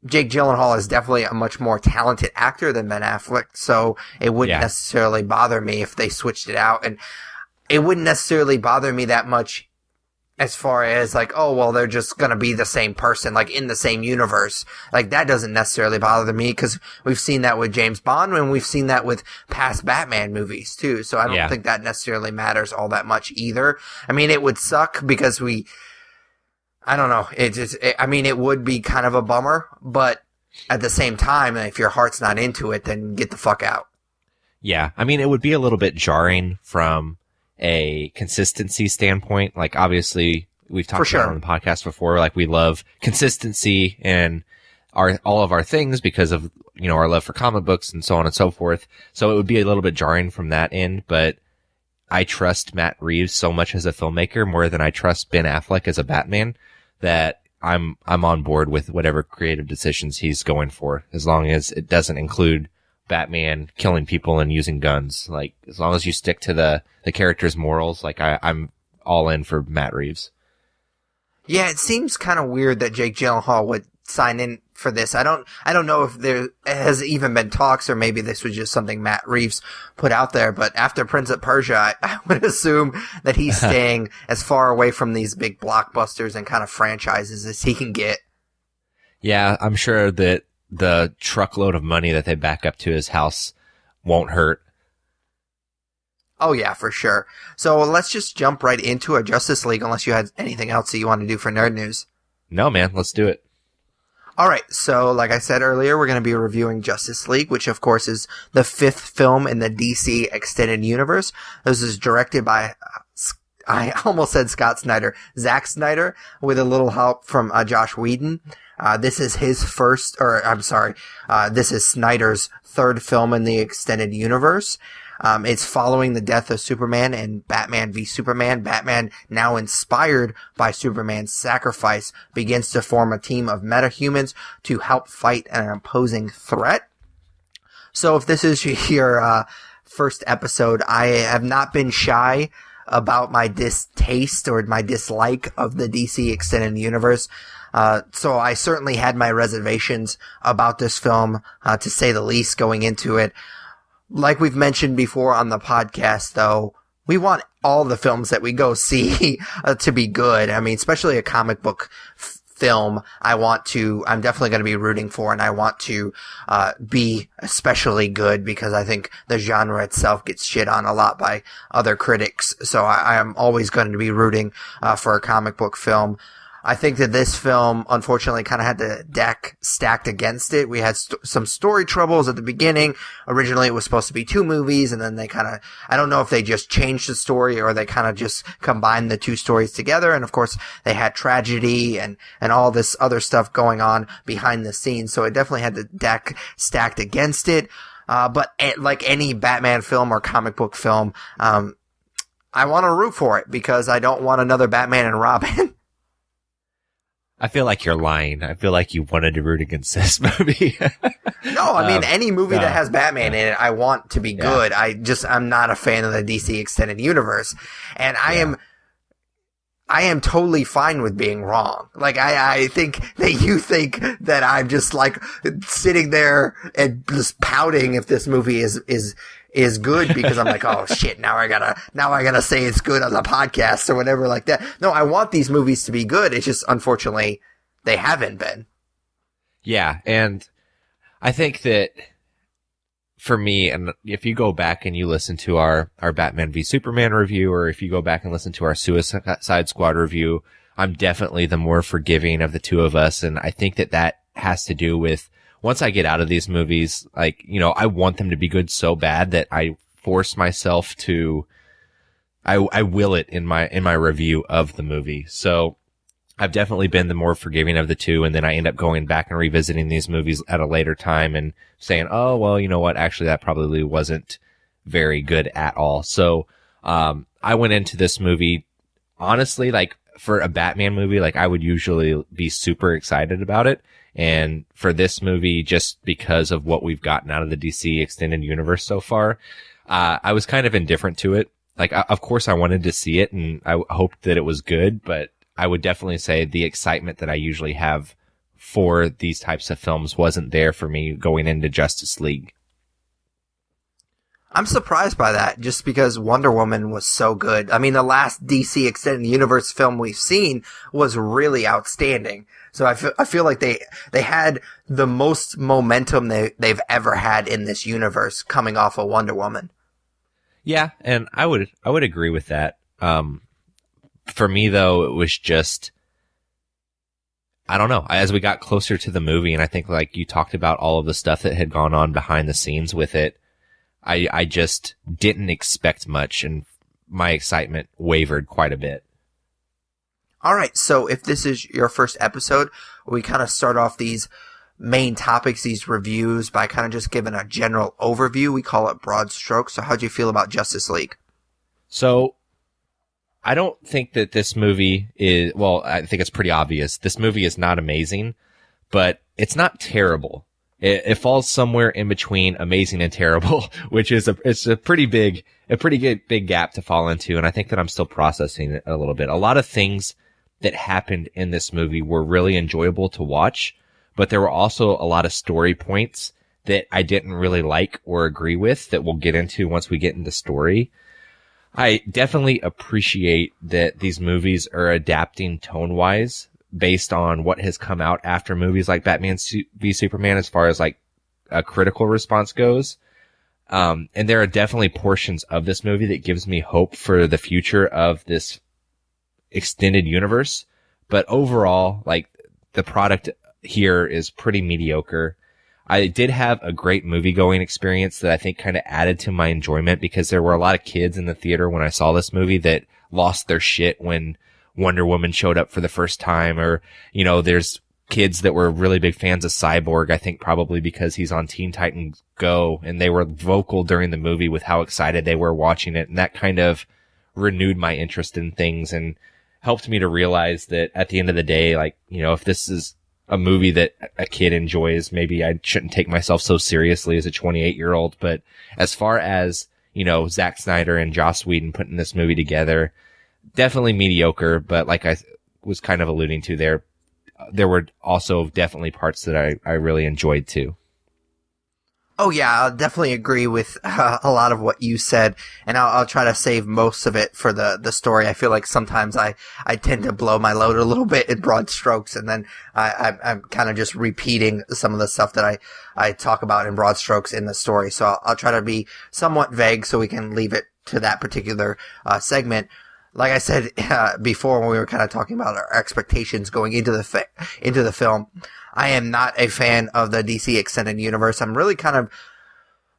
Jake Gyllenhaal is definitely a much more talented actor than Ben Affleck, so it wouldn't necessarily bother me if they switched it out. And it wouldn't necessarily bother me that much as far as like, oh, well, they're just going to be the same person, like in the same universe. Like that doesn't necessarily bother me because we've seen that with James Bond and we've seen that with past Batman movies too. So I don't think that necessarily matters all that much either. It would suck because I don't know. It would be kind of a bummer, but at the same time, if your heart's not into it, then get the fuck out. Yeah. It would be a little bit jarring from a consistency standpoint. Like, obviously, we've talked about it on the podcast before. Like, we love consistency in all of our things because of, our love for comic books and so on and so forth. So it would be a little bit jarring from that end, but I trust Matt Reeves so much as a filmmaker more than I trust Ben Affleck as a Batman that I'm on board with whatever creative decisions he's going for, as long as it doesn't include Batman killing people and using guns. Like, as long as you stick to the character's morals, like I'm all in for Matt Reeves. Yeah, it seems kind of weird that Jake Gyllenhaal would sign in for this. I don't know if there has even been talks, or maybe this was just something Matt Reeves put out there. But after Prince of Persia, I would assume that he's staying as far away from these big blockbusters and kind of franchises as he can get. Yeah, I'm sure that the truckload of money that they back up to his house won't hurt. Oh yeah, for sure. So let's just jump right into a Justice League, unless you had anything else that you want to do for Nerd News. No, man, let's do it. All right, so like I said earlier, we're going to be reviewing Justice League, which of course is the 5th film in the DC Extended Universe. This is directed by, I almost said Scott Snyder, Zack Snyder, with a little help from Josh Whedon. This is this is Snyder's 3rd film in the Extended Universe. It's following the death of Superman in Batman v Superman. Batman, now inspired by Superman's sacrifice, begins to form a team of metahumans to help fight an opposing threat. So if this is your first episode, I have not been shy about my distaste or my dislike of the DC Extended Universe. So I certainly had my reservations about this film, to say the least, going into it. Like we've mentioned before on the podcast, though, we want all the films that we go see to be good. I mean, especially a comic book film, I'm definitely going to be rooting for, and I want to be especially good because I think the genre itself gets shit on a lot by other critics. So I am always going to be rooting for a comic book film. I think that this film, unfortunately, kind of had the deck stacked against it. We had some story troubles at the beginning. Originally, it was supposed to be 2 movies, and then they I don't know if they just changed the story or they kind of just combined the 2 stories together. And of course, they had tragedy and all this other stuff going on behind the scenes. So it definitely had the deck stacked against it. But like any Batman film or comic book film, I want to root for it because I don't want another Batman and Robin. I feel like you're lying. I feel like you wanted to root against this movie. No, I mean, any movie that has Batman in it, I want to be good. I'm not a fan of the DC Extended Universe. And I am totally fine with being wrong. Like, I think that you think that I'm just like sitting there and just pouting if this movie is good because I'm like, oh shit, now I gotta say it's good on the podcast or whatever like that. No, I want these movies to be good. It's just, unfortunately, they haven't been. Yeah. And I think that for me, and if you go back and you listen to our Batman v Superman review, or if you go back and listen to our Suicide Squad review, I'm definitely the more forgiving of the two of us. And I think that has to do with, once I get out of these movies, like, I want them to be good so bad that I force myself to, I will it in my review of the movie. So I've definitely been the more forgiving of the two. And then I end up going back and revisiting these movies at a later time and saying, oh, well, you know what? Actually, that probably wasn't very good at all. So, I went into this movie, honestly, like for a Batman movie, like I would usually be super excited about it. And for this movie, just because of what we've gotten out of the DC Extended Universe so far, I was kind of indifferent to it. Like, of course I wanted to see it and I hoped that it was good, but I would definitely say the excitement that I usually have for these types of films wasn't there for me going into Justice League. I'm surprised by that, just because Wonder Woman was so good. I mean, the last DC Extended Universe film we've seen was really outstanding. So I feel like they had the most momentum they've ever had in this universe coming off of Wonder Woman. Yeah, and I would agree with that. For me though, it was just, I don't know. As we got closer to the movie, and I think like you talked about all of the stuff that had gone on behind the scenes with it, I just didn't expect much, and my excitement wavered quite a bit. All right, so if this is your first episode, we kind of start off these main topics, these reviews, by kind of just giving a general overview. We call it broad strokes. So how'd you feel about Justice League? So I don't think that this movie is, well, I think it's pretty obvious. This movie is not amazing, but it's not terrible. It falls somewhere in between amazing and terrible, which is it's a pretty big gap to fall into. And I think that I'm still processing it a little bit. A lot of things that happened in this movie were really enjoyable to watch, but there were also a lot of story points that I didn't really like or agree with that we'll get into once we get into story. I definitely appreciate that these movies are adapting tone-wise based on what has come out after movies like Batman v Superman as far as like a critical response goes. And there are definitely portions of this movie that gives me hope for the future of this extended universe. But overall, like the product here is pretty mediocre. I did have a great movie going experience that I think kind of added to my enjoyment because there were a lot of kids in the theater when I saw this movie that lost their shit when Wonder Woman showed up for the first time, or, you know, there's kids that were really big fans of Cyborg, I think probably because he's on Teen Titans Go, and they were vocal during the movie with how excited they were watching it, and that kind of renewed my interest in things and helped me to realize that at the end of the day, like, you know, if this is a movie that a kid enjoys, maybe I shouldn't take myself so seriously as a 28-year-old. But as far as, you know, Zack Snyder and Joss Whedon putting this movie together, definitely mediocre. But like I was kind of alluding to there were also definitely parts that I really enjoyed too. Oh yeah, I'll definitely agree with a lot of what you said, and I'll try to save most of it for the story. I feel like sometimes I tend to blow my load a little bit in broad strokes, and then I'm kind of just repeating some of the stuff that I talk about in broad strokes in the story. So I'll try to be somewhat vague so we can leave it to that particular segment. Like I said before when we were kind of talking about our expectations going into the film, I am not a fan of the DC Extended Universe. I'm really kind of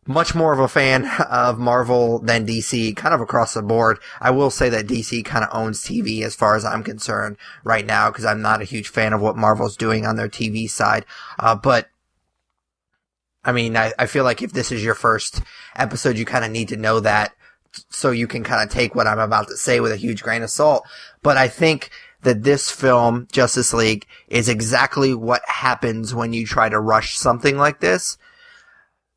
much more of a fan of Marvel than DC, kind of across the board. I will say that DC kind of owns TV as far as I'm concerned right now, because I'm not a huge fan of what Marvel's doing on their TV side. But I mean, I feel like if this is your first episode, you kind of need to know that so you can kind of take what I'm about to say with a huge grain of salt. But I think that this film, Justice League, is exactly what happens when you try to rush something like this.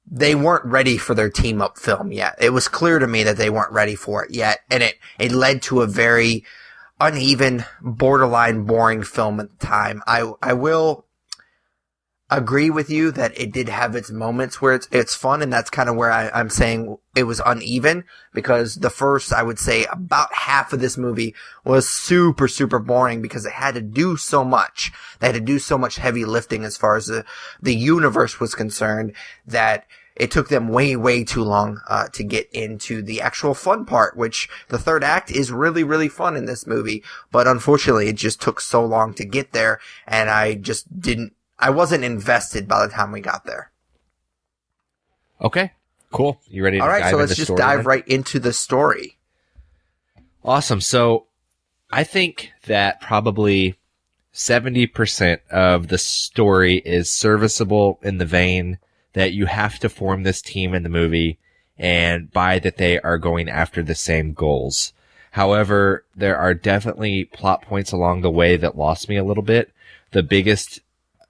They weren't ready for their team up film yet. It was clear to me that they weren't ready for it yet. And it led to a very uneven, borderline boring film at the time. I will agree with you that it did have its moments where it's fun, and that's kind of where I'm saying it was uneven, because the first, I would say, about half of this movie was super, super boring because it had to do so much. They had to do so much heavy lifting as far as the universe was concerned that it took them way, way too long to get into the actual fun part, which the third act is really, really fun in this movie. But unfortunately, it just took so long to get there, and I wasn't invested by the time we got there. Okay, cool. You ready to dive into the story? All right, so let's just dive right into the story. Awesome. So I think that probably 70% of the story is serviceable in the vein that you have to form this team in the movie and by that they are going after the same goals. However, there are definitely plot points along the way that lost me a little bit. The biggest,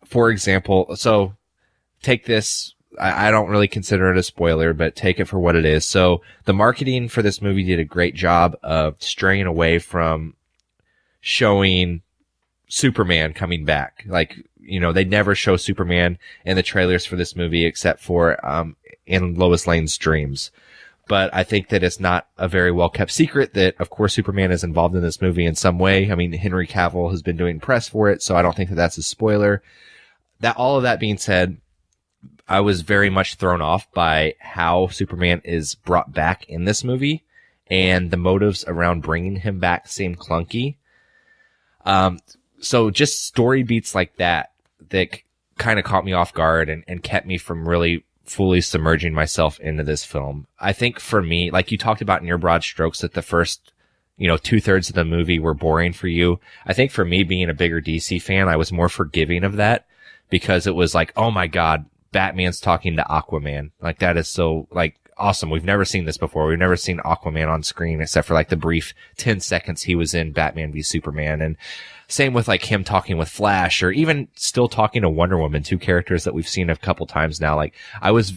for example, so take this, I don't really consider it a spoiler, but take it for what it is. So the marketing for this movie did a great job of straying away from showing Superman coming back. Like, you know, they never show Superman in the trailers for this movie except for in Lois Lane's dreams. But I think that it's not a very well kept secret that, of course, Superman is involved in this movie in some way. I mean, Henry Cavill has been doing press for it, so I don't think that that's a spoiler. That all of that being said, I was very much thrown off by how Superman is brought back in this movie, and the motives around bringing him back seem clunky. So just story beats like that kind of caught me off guard and kept me from really fully submerging myself into this film. I think for me, like you talked about in your broad strokes, that the first, 2/3 of the movie were boring for you. I think for me, being a bigger DC fan, I was more forgiving of that because it was like, oh my God, Batman's talking to Aquaman. Like, that is so, like, awesome. We've never seen this before. We've never seen Aquaman on screen except for like the brief 10 seconds he was in Batman v Superman. And same with like him talking with Flash, or even still talking to Wonder Woman, two characters that we've seen a couple times now. Like, I was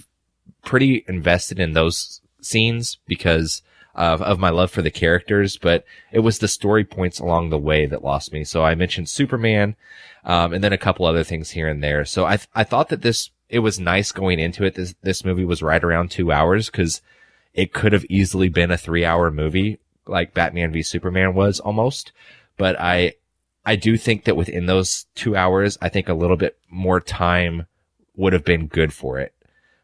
pretty invested in those scenes because of my love for the characters, but it was the story points along the way that lost me. So I mentioned Superman, and then a couple other things here and there. So I thought that it was nice going into it. This movie was right around 2 hours because it could have easily been a 3-hour movie like Batman v Superman was almost. But I do think that within those 2 hours, I think a little bit more time would have been good for it.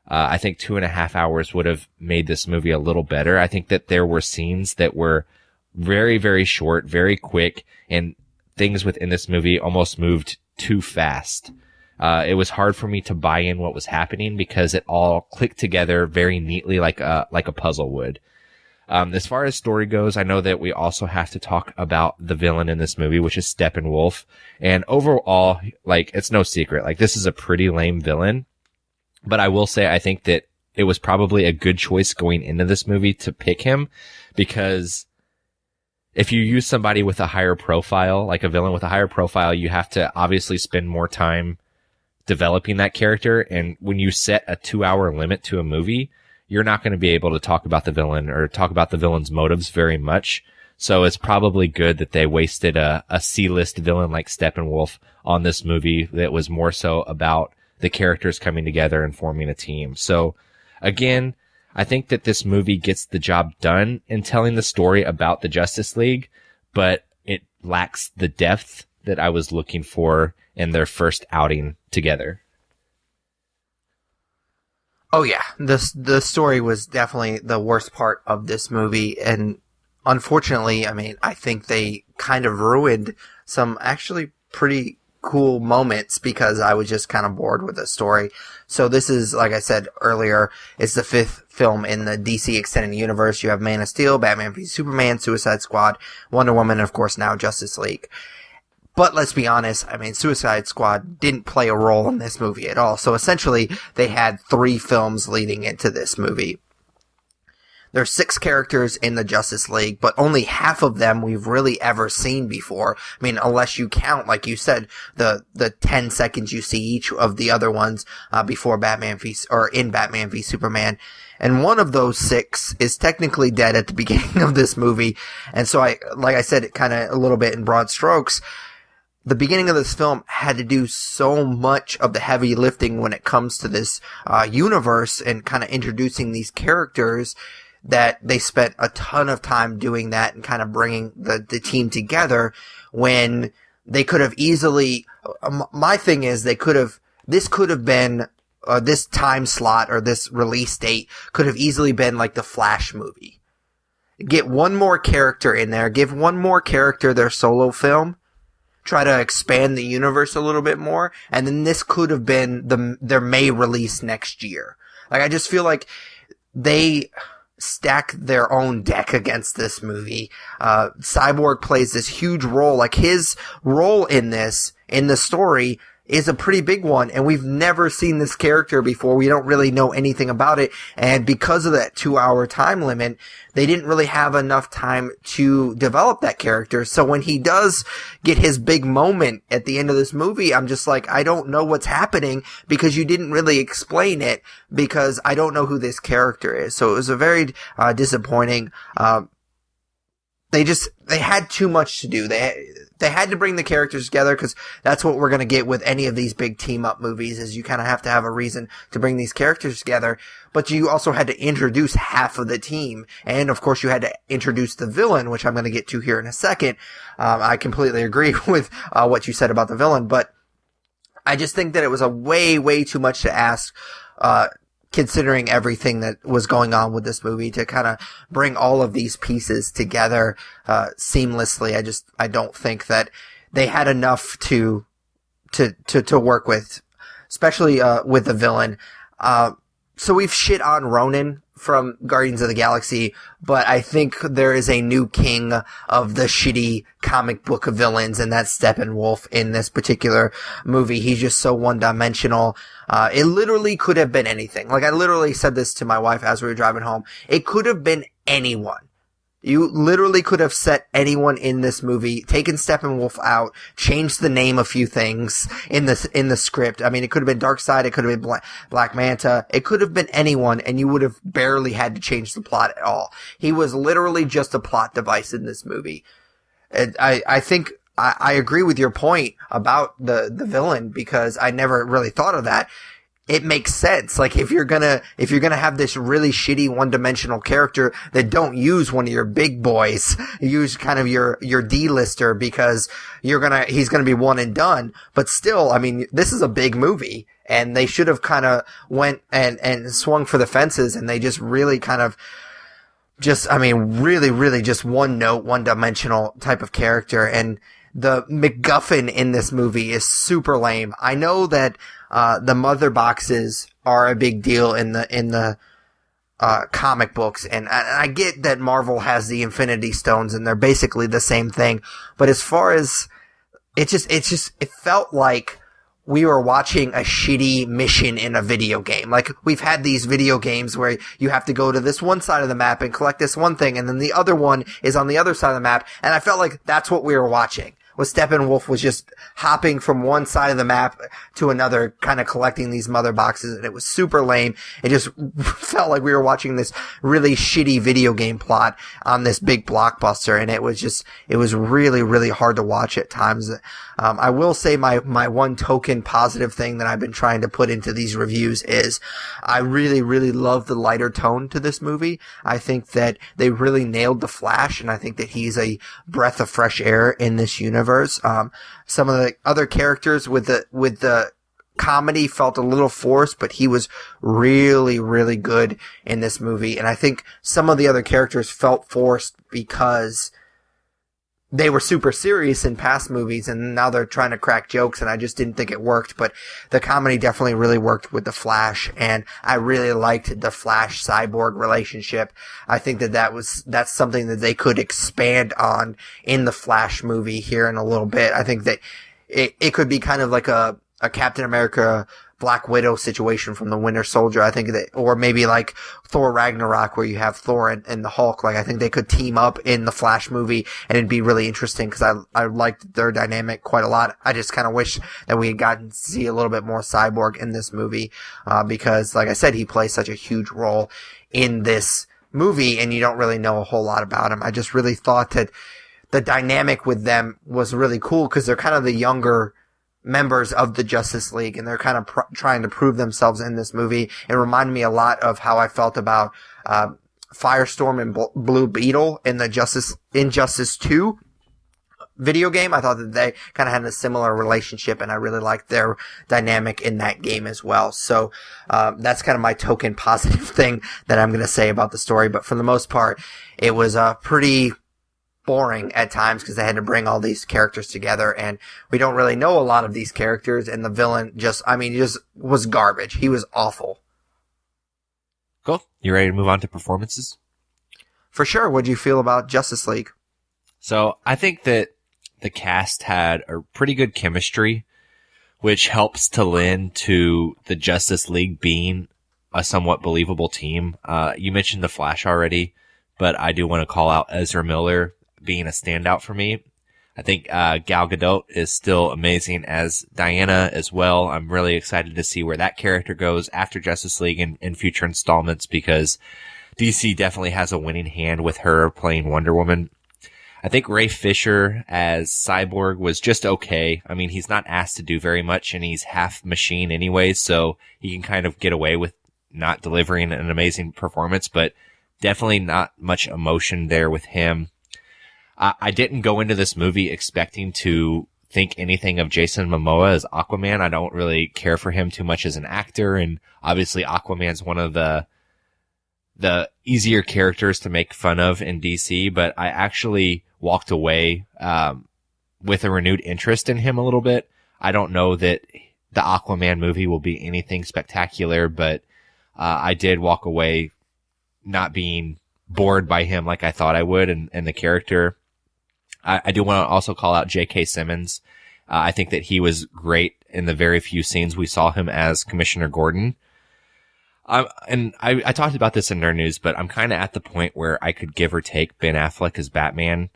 I think 2.5 hours would have made this movie a little better. I think that there were scenes that were very, very short, very quick, and things within this movie almost moved too fast. It was hard for me to buy in what was happening because it all clicked together very neatly like a puzzle would. As far as story goes, I know that we also have to talk about the villain in this movie, which is Steppenwolf. And overall, like, it's no secret, like, this is a pretty lame villain. But I will say, I think that it was probably a good choice going into this movie to pick him, because if you use somebody with a higher profile, like a villain with a higher profile, you have to obviously spend more time developing that character. And when you set a 2-hour limit to a movie, you're not going to be able to talk about the villain or talk about the villain's motives very much. So it's probably good that they wasted a C-list villain like Steppenwolf on this movie that was more so about the characters coming together and forming a team. So again, I think that this movie gets the job done in telling the story about the Justice League, but it lacks the depth that I was looking for in their first outing together. Oh yeah, the story was definitely the worst part of this movie, and unfortunately, I mean, I think they kind of ruined some actually pretty cool moments because I was just kind of bored with the story. So this is, like I said earlier, it's the 5th film in the DC Extended Universe. You have Man of Steel, Batman v Superman, Suicide Squad, Wonder Woman, and of course now Justice League. But let's be honest, I mean, Suicide Squad didn't play a role in this movie at all. So essentially, they had 3 films leading into this movie. There's 6 characters in the Justice League, but only half of them we've really ever seen before. I mean, unless you count, like you said, the 10 seconds you see each of the other ones, before in Batman v Superman. And one of those 6 is technically dead at the beginning of this movie. And so like I said, it kind of a little bit in broad strokes, the beginning of this film had to do so much of the heavy lifting when it comes to this universe and kind of introducing these characters that they spent a ton of time doing that and kind of bringing the team together when they could have easily, my thing is this could have been, this time slot or this release date could have easily been like the Flash movie. Get one more character in there, give one more character their solo film, try to expand the universe a little bit more, and then this could have been their May release next year. Like, I just feel like they stack their own deck against this movie. Cyborg plays this huge role. Like, his role in the story is a pretty big one, and we've never seen this character before. We don't really know anything about it, and because of that 2-hour time limit, they didn't really have enough time to develop that character. So when he does get his big moment at the end of this movie, I'm just like, I don't know what's happening because you didn't really explain it, because I don't know who this character is. So it was a very disappointing. They had too much to do. They had to bring the characters together, because that's what we're going to get with any of these big team-up movies, is you kind of have to have a reason to bring these characters together. But you also had to introduce half of the team. And, of course, you had to introduce the villain, which I'm going to get to here in a second. I completely agree with what you said about the villain. But I just think that it was a way, way too much to ask, considering everything that was going on with this movie, to kind of bring all of these pieces together seamlessly. I don't think that they had enough to work with, especially with the villain. So we've shit on Ronan from Guardians of the Galaxy, but I think there is a new king of the shitty comic book villains, and that's Steppenwolf in this particular movie. He's just so one-dimensional. It literally could have been anything. Like, I literally said this to my wife as we were driving home. It could have been anyone. You literally could have set anyone in this movie, taken Steppenwolf out, changed the name a few things in the script. I mean, it could have been Darkseid, it could have been Black Manta, it could have been anyone, and you would have barely had to change the plot at all. He was literally just a plot device in this movie. And I think I agree with your point about the villain, because I never really thought of that. It makes sense. Like, if you're gonna have this really shitty one-dimensional character, that don't use one of your big boys, use kind of your D-lister, because he's gonna be one and done. But still, I mean, this is a big movie, and they should have kind of went and swung for the fences, and they just really kind of really, really just one-note, one-dimensional type of character. And the MacGuffin in this movie is super lame. I know that the mother boxes are a big deal in the comic books, and I get that Marvel has the Infinity Stones and they're basically the same thing, but as far as it felt like we were watching a shitty mission in a video game. Like, we've had these video games where you have to go to this one side of the map and collect this one thing, and then the other one is on the other side of the map, and I felt like that's what we were watching. Steppenwolf was just hopping from one side of the map to another, kind of collecting these mother boxes, and it was super lame. It just felt like we were watching this really shitty video game plot on this big blockbuster, and it was really, really hard to watch at times. I will say my one token positive thing that I've been trying to put into these reviews is I really, really love the lighter tone to this movie. I think that they really nailed the Flash, and I think that he's a breath of fresh air in this universe. Some of the other characters with the comedy felt a little forced, but he was really, really good in this movie. And I think some of the other characters felt forced because they were super serious in past movies, and now they're trying to crack jokes, and I just didn't think it worked. But the comedy definitely really worked with the Flash, and I really liked the Flash Cyborg relationship. I think that's something that they could expand on in the Flash movie here in a little bit. I think that it could be kind of like a Captain America Black Widow situation from the Winter Soldier. I think that, or maybe like Thor Ragnarok, where you have Thor and the Hulk. Like, I think they could team up in the Flash movie, and it'd be really interesting because I liked their dynamic quite a lot. I just kind of wish that we had gotten to see a little bit more Cyborg in this movie, because, like I said, he plays such a huge role in this movie, and you don't really know a whole lot about him. I just really thought that the dynamic with them was really cool because they're kind of the younger members of the Justice League, and they're kind of trying to prove themselves in this movie. It reminded me a lot of how I felt about Firestorm and Blue Beetle in the Injustice 2 video game. I thought that they kind of had a similar relationship, and I really liked their dynamic in that game as well. So that's kind of my token positive thing that I'm going to say about the story. But for the most part, it was pretty boring at times because they had to bring all these characters together, and we don't really know a lot of these characters, and the villain just was garbage. He was awful. Cool. You ready to move on to performances? For sure. What'd you feel about Justice League? So I think that the cast had a pretty good chemistry, which helps to lend to the Justice League being a somewhat believable team. You mentioned the Flash already, but I do want to call out Ezra Miller being a standout for me. I think Gal Gadot is still amazing as Diana as well. I'm really excited to see where that character goes after Justice League in future installments, because DC definitely has a winning hand with her playing Wonder Woman. I think Ray Fisher as Cyborg was just okay. I mean, he's not asked to do very much, and he's half machine anyway, so he can kind of get away with not delivering an amazing performance, but definitely not much emotion there with him. I didn't go into this movie expecting to think anything of Jason Momoa as Aquaman. I don't really care for him too much as an actor, and obviously Aquaman's one of the easier characters to make fun of in DC, but I actually walked away with a renewed interest in him a little bit. I don't know that the Aquaman movie will be anything spectacular, but I did walk away not being bored by him like I thought I would, and the character. I do want to also call out J.K. Simmons. I think that he was great in the very few scenes we saw him as Commissioner Gordon. And I talked about this in Nerd News, but I'm kind of at the point where I could give or take Ben Affleck as Batman.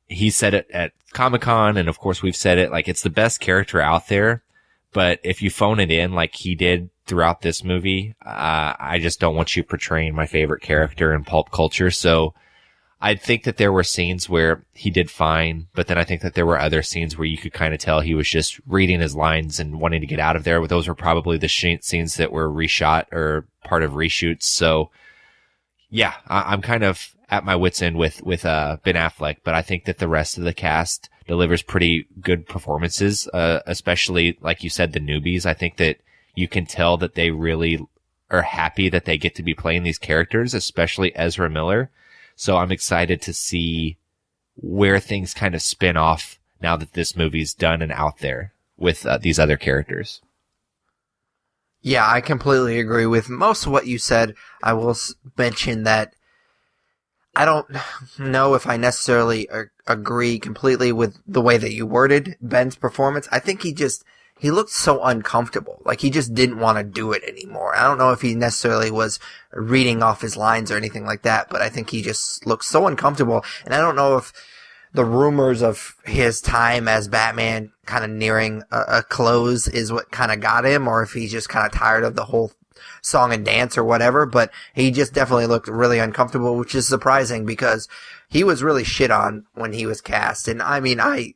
He said it at Comic-Con, and of course we've said it, like, it's the best character out there. But if you phone it in like he did throughout this movie, I just don't want you portraying my favorite character in pulp culture. So I think that there were scenes where he did fine, but then I think that there were other scenes where you could kind of tell he was just reading his lines and wanting to get out of there. But those were probably the scenes that were reshot or part of reshoots. So yeah, I'm kind of at my wit's end with Ben Affleck, but I think that the rest of the cast delivers pretty good performances, especially, like you said, the newbies. I think that you can tell that they really are happy that they get to be playing these characters, especially Ezra Miller. So I'm excited to see where things kind of spin off now that this movie's done and out there with these other characters. Yeah, I completely agree with most of what you said. I will mention that I don't know if I necessarily agree completely with the way that you worded Ben's performance. I think he looked so uncomfortable. Like, he just didn't want to do it anymore. I don't know if he necessarily was reading off his lines or anything like that, but I think he just looked so uncomfortable. And I don't know if the rumors of his time as Batman kind of nearing a close is what kind of got him, or if he's just kind of tired of the whole song and dance or whatever, but he just definitely looked really uncomfortable, which is surprising because he was really shit on when he was cast. And I mean, I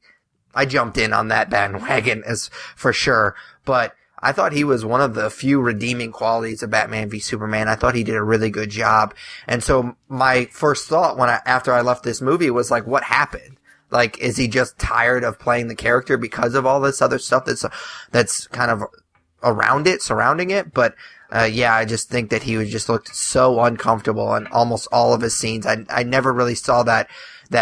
jumped in on that bandwagon as for sure, but I thought he was one of the few redeeming qualities of Batman v Superman. I thought he did a really good job. And so my first thought after I left this movie was like, what happened? Like, is he just tired of playing the character because of all this other stuff that's kind of surrounding it? But yeah, I just think that he just looked so uncomfortable in almost all of his scenes. I never really saw that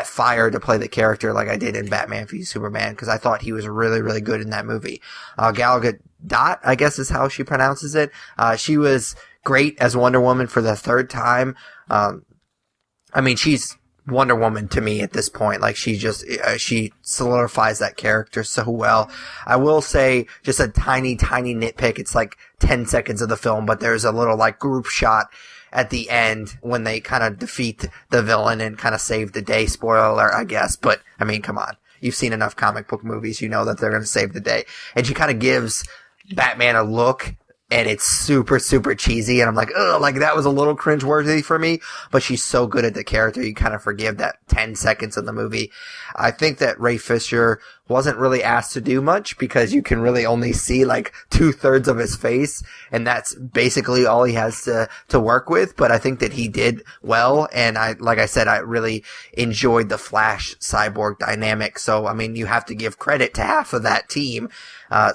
fire to play the character like I did in Batman v Superman, because I thought he was really, really good in that movie. Gal Gadot, I guess is how she pronounces it. She was great as Wonder Woman for the third time. I mean, she's Wonder Woman to me at this point. Like, she solidifies that character so well. I will say just a tiny, tiny nitpick. It's like 10 seconds of the film, but there's a little like group shot at the end when they kind of defeat the villain and kind of save the day. Spoiler alert, I guess. But I mean, come on. You've seen enough comic book movies. You know that they're going to save the day. And she kind of gives Batman a look, and it's super, super cheesy. And I'm like, ugh, like that was a little cringeworthy for me. But she's so good at the character, you kind of forgive that 10 seconds of the movie. I think that Ray Fisher wasn't really asked to do much because you can really only see like 2/3 of his face, and that's basically all he has to work with. But I think that he did well, and like I said, I really enjoyed the Flash Cyborg dynamic. So I mean, you have to give credit to half of that team.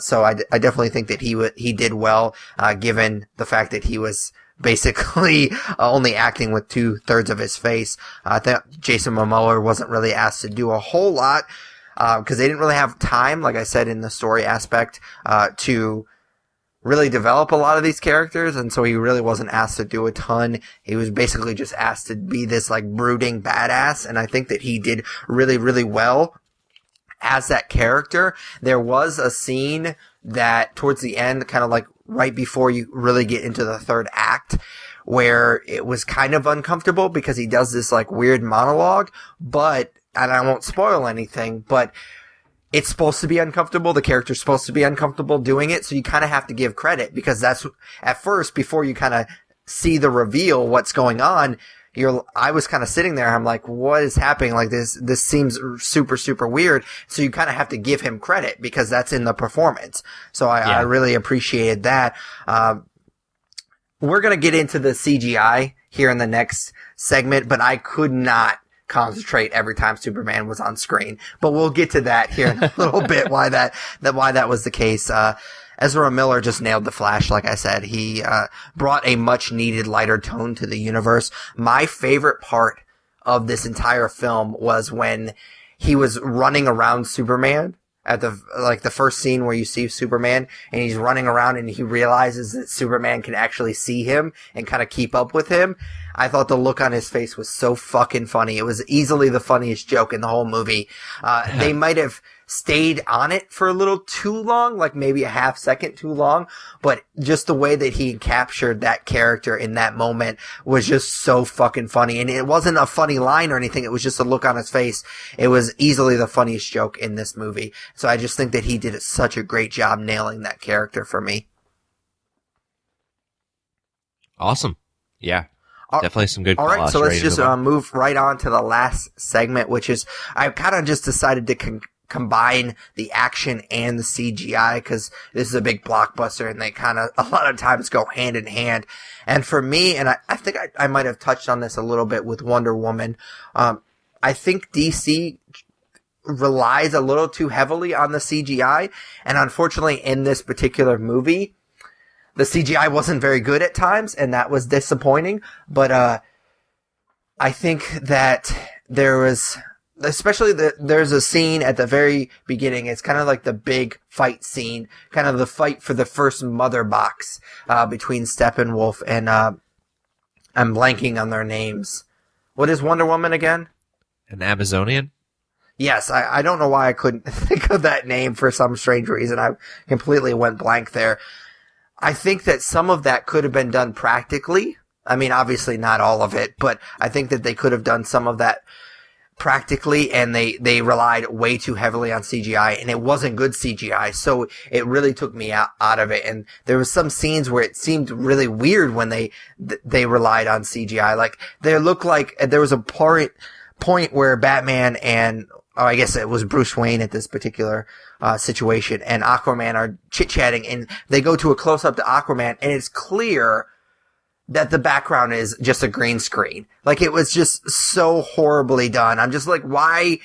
So I definitely think that he did well, given the fact that he was basically only acting with 2/3 of his face. I think Jason Momoa wasn't really asked to do a whole lot, because they didn't really have time, like I said, in the story aspect, to really develop a lot of these characters, and so he really wasn't asked to do a ton. He was basically just asked to be this like brooding badass, and I think that he did really, really well as that character. There was a scene that towards the end, kind of like right before you really get into the third act, where it was kind of uncomfortable because he does this like weird monologue, and I won't spoil anything, but it's supposed to be uncomfortable. The character's supposed to be uncomfortable doing it. So you kind of have to give credit, because that's at first, before you kind of see the reveal, what's going on, I was kind of sitting there. I'm like, what is happening? Like this seems super, super weird. So you kind of have to give him credit because that's in the performance. So I really appreciated that. We're going to get into the CGI here in the next segment, but I could not concentrate every time Superman was on screen. But we'll get to that here in a little bit, why that was the case. Ezra Miller just nailed the Flash, like I said. He brought a much-needed lighter tone to the universe. My favorite part of this entire film was when he was running around Superman at the first scene where you see Superman, and he's running around and he realizes that Superman can actually see him and kind of keep up with him. I thought the look on his face was so fucking funny. It was easily the funniest joke in the whole movie. They might have stayed on it for a little too long, like maybe a half second too long, but just the way that he captured that character in that moment was just so fucking funny. And it wasn't a funny line or anything. It was just a look on his face. It was easily the funniest joke in this movie. So I just think that he did such a great job nailing that character for me. Awesome. Yeah. Definitely some good callouts. All right, so let's just move right on to the last segment, which is I kind of just decided to combine the action and the CGI, because this is a big blockbuster and they kind of a lot of times go hand in hand. And for me, and I think I might have touched on this a little bit with Wonder Woman, I think DC relies a little too heavily on the CGI, and unfortunately in this particular movie, the CGI wasn't very good at times, and that was disappointing. But I think that there was especially there's a scene at the very beginning. It's kind of like the big fight scene, kind of the fight for the first mother box, between Steppenwolf and, I'm blanking on their names. What is Wonder Woman again? An Amazonian? Yes, I don't know why I couldn't think of that name for some strange reason. I completely went blank there. I think that some of that could have been done practically. I mean, obviously not all of it, but I think that they could have done some of that practically, and they relied way too heavily on CGI, and it wasn't good CGI, so it really took me out of it. And there was some scenes where it seemed really weird when they relied on CGI. Like, they looked like there was a point where Batman and, I guess it was Bruce Wayne at this particular situation, and Aquaman are chit-chatting, and they go to a close-up to Aquaman, and it's clear that the background is just a green screen. Like, it was just so horribly done. I'm just like, why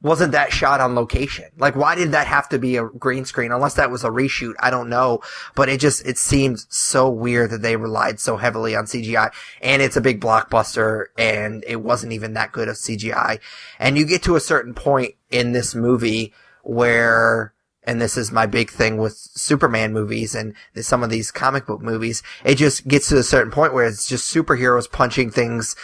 wasn't that shot on location? Like, why did that have to be a green screen? Unless that was a reshoot, I don't know. But it seemed so weird that they relied so heavily on CGI. And it's a big blockbuster, and it wasn't even that good of CGI. And you get to a certain point in this movie where, and this is my big thing with Superman movies and some of these comic book movies, it just gets to a certain point where it's just superheroes punching things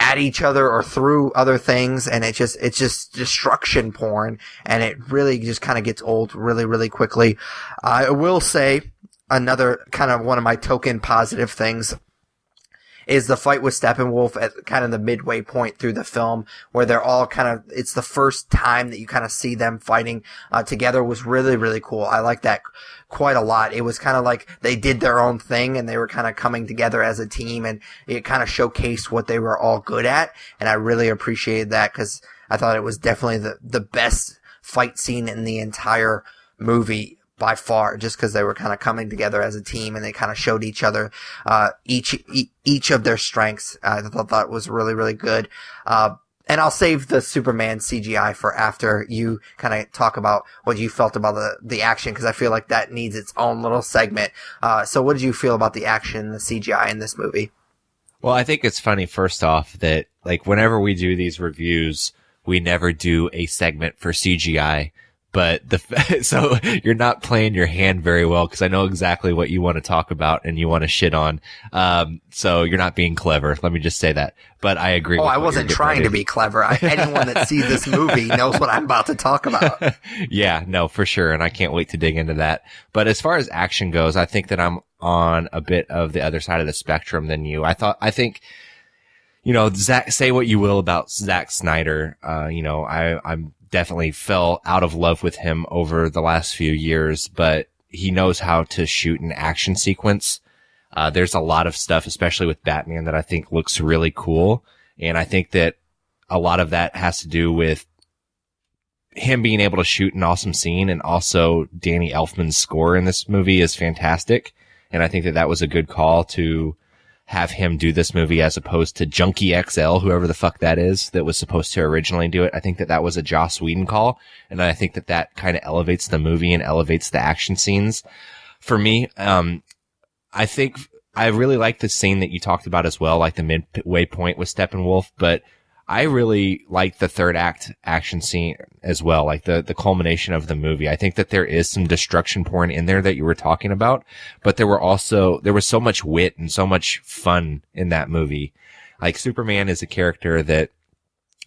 at each other or through other things, and it's just destruction porn, and it really just kind of gets old really, really quickly. I will say another kind of one of my token positive things is the fight with Steppenwolf at kind of the midway point through the film, where they're all kind of, it's the first time that you kind of see them fighting together, was really, really cool. I like that quite a lot. It was kind of like they did their own thing, and they were kind of coming together as a team, and it kind of showcased what they were all good at, and I really appreciated that, because I thought it was definitely the best fight scene in the entire movie by far, just because they were kind of coming together as a team, and they kind of showed each other each of their strengths. I thought that was really, really good. And I'll save the Superman CGI for after you kind of talk about what you felt about the action, because I feel like that needs its own little segment. So what did you feel about the action and the CGI in this movie? Well, I think it's funny, first off, that like whenever we do these reviews, we never do a segment for CGI. But so you're not playing your hand very well, because I know exactly what you want to talk about and you want to shit on. So you're not being clever. Let me just say that. But I agree. Oh, I wasn't trying to be clever. Anyone that sees this movie knows what I'm about to talk about. Yeah, no, for sure. And I can't wait to dig into that. But as far as action goes, I think that I'm on a bit of the other side of the spectrum than you. I think, you know, say what you will about Zack Snyder. I'm definitely fell out of love with him over the last few years, but he knows how to shoot an action sequence. There's a lot of stuff, especially with Batman, that I think looks really cool. And I think that a lot of that has to do with him being able to shoot an awesome scene, and also Danny Elfman's score in this movie is fantastic. And I think that was a good call to have him do this movie as opposed to Junkie XL, whoever the fuck that is, that was supposed to originally do it. I think that was a Joss Whedon call, and I think that kind of elevates the movie and elevates the action scenes. For me, I think I really like the scene that you talked about as well, like the midway point with Steppenwolf, but I really like the third act action scene as well, like the culmination of the movie. I think that there is some destruction porn in there that you were talking about, but there was so much wit and so much fun in that movie. Like, Superman is a character that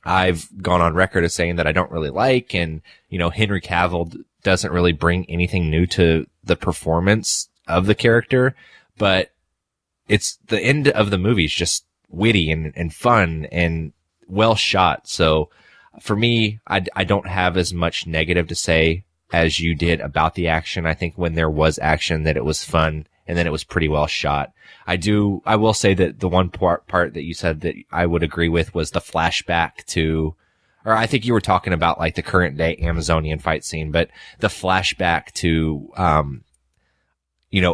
I've gone on record as saying that I don't really like, and, you know, Henry Cavill doesn't really bring anything new to the performance of the character, but it's the end of the movie is just witty and fun and well shot. So for me, I don't have as much negative to say as you did about the action. I think when there was action, that it was fun, and then it was pretty well shot. I will say that the one part that you said that I would agree with was the flashback to, or I think you were talking about like the current day Amazonian fight scene, but the flashback to,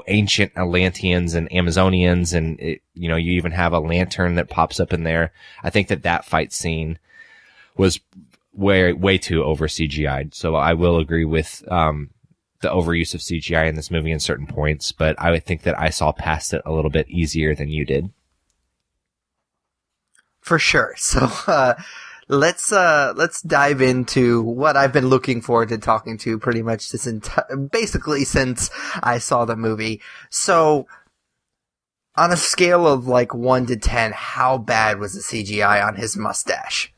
ancient Atlanteans and Amazonians, and you even have a lantern that pops up in there. I think that fight scene was way too over CGI'd. So I will agree with, the overuse of CGI in this movie in certain points, but I would think that I saw past it a little bit easier than you did. For sure. So, let's dive into what I've been looking forward to talking to pretty much basically since I saw the movie. So, on a scale of like 1 to 10, how bad was the CGI on his mustache?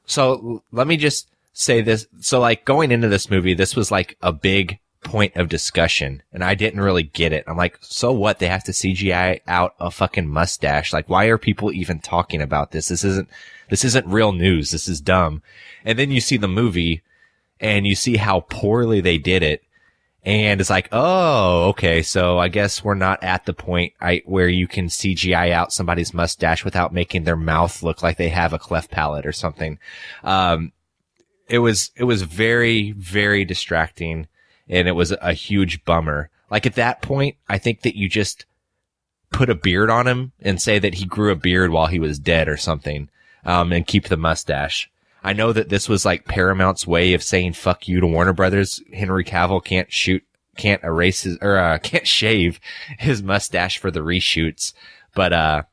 So let me just say this. So like going into this movie, this was like a big point of discussion and I didn't really get it. I'm like, so what? They have to CGI out a fucking mustache. Like, why are people even talking about this? This isn't real news. This is dumb. And then you see the movie and you see how poorly they did it. And it's like, oh, okay. So I guess we're not at the point where you can CGI out somebody's mustache without making their mouth look like they have a cleft palate or something. It was very, very distracting. And it was a huge bummer. Like at that point, I think that you just put a beard on him and say that he grew a beard while he was dead or something, and keep the mustache. I know that this was like Paramount's way of saying fuck you to Warner Brothers. Henry Cavill can't shave his mustache for the reshoots. But,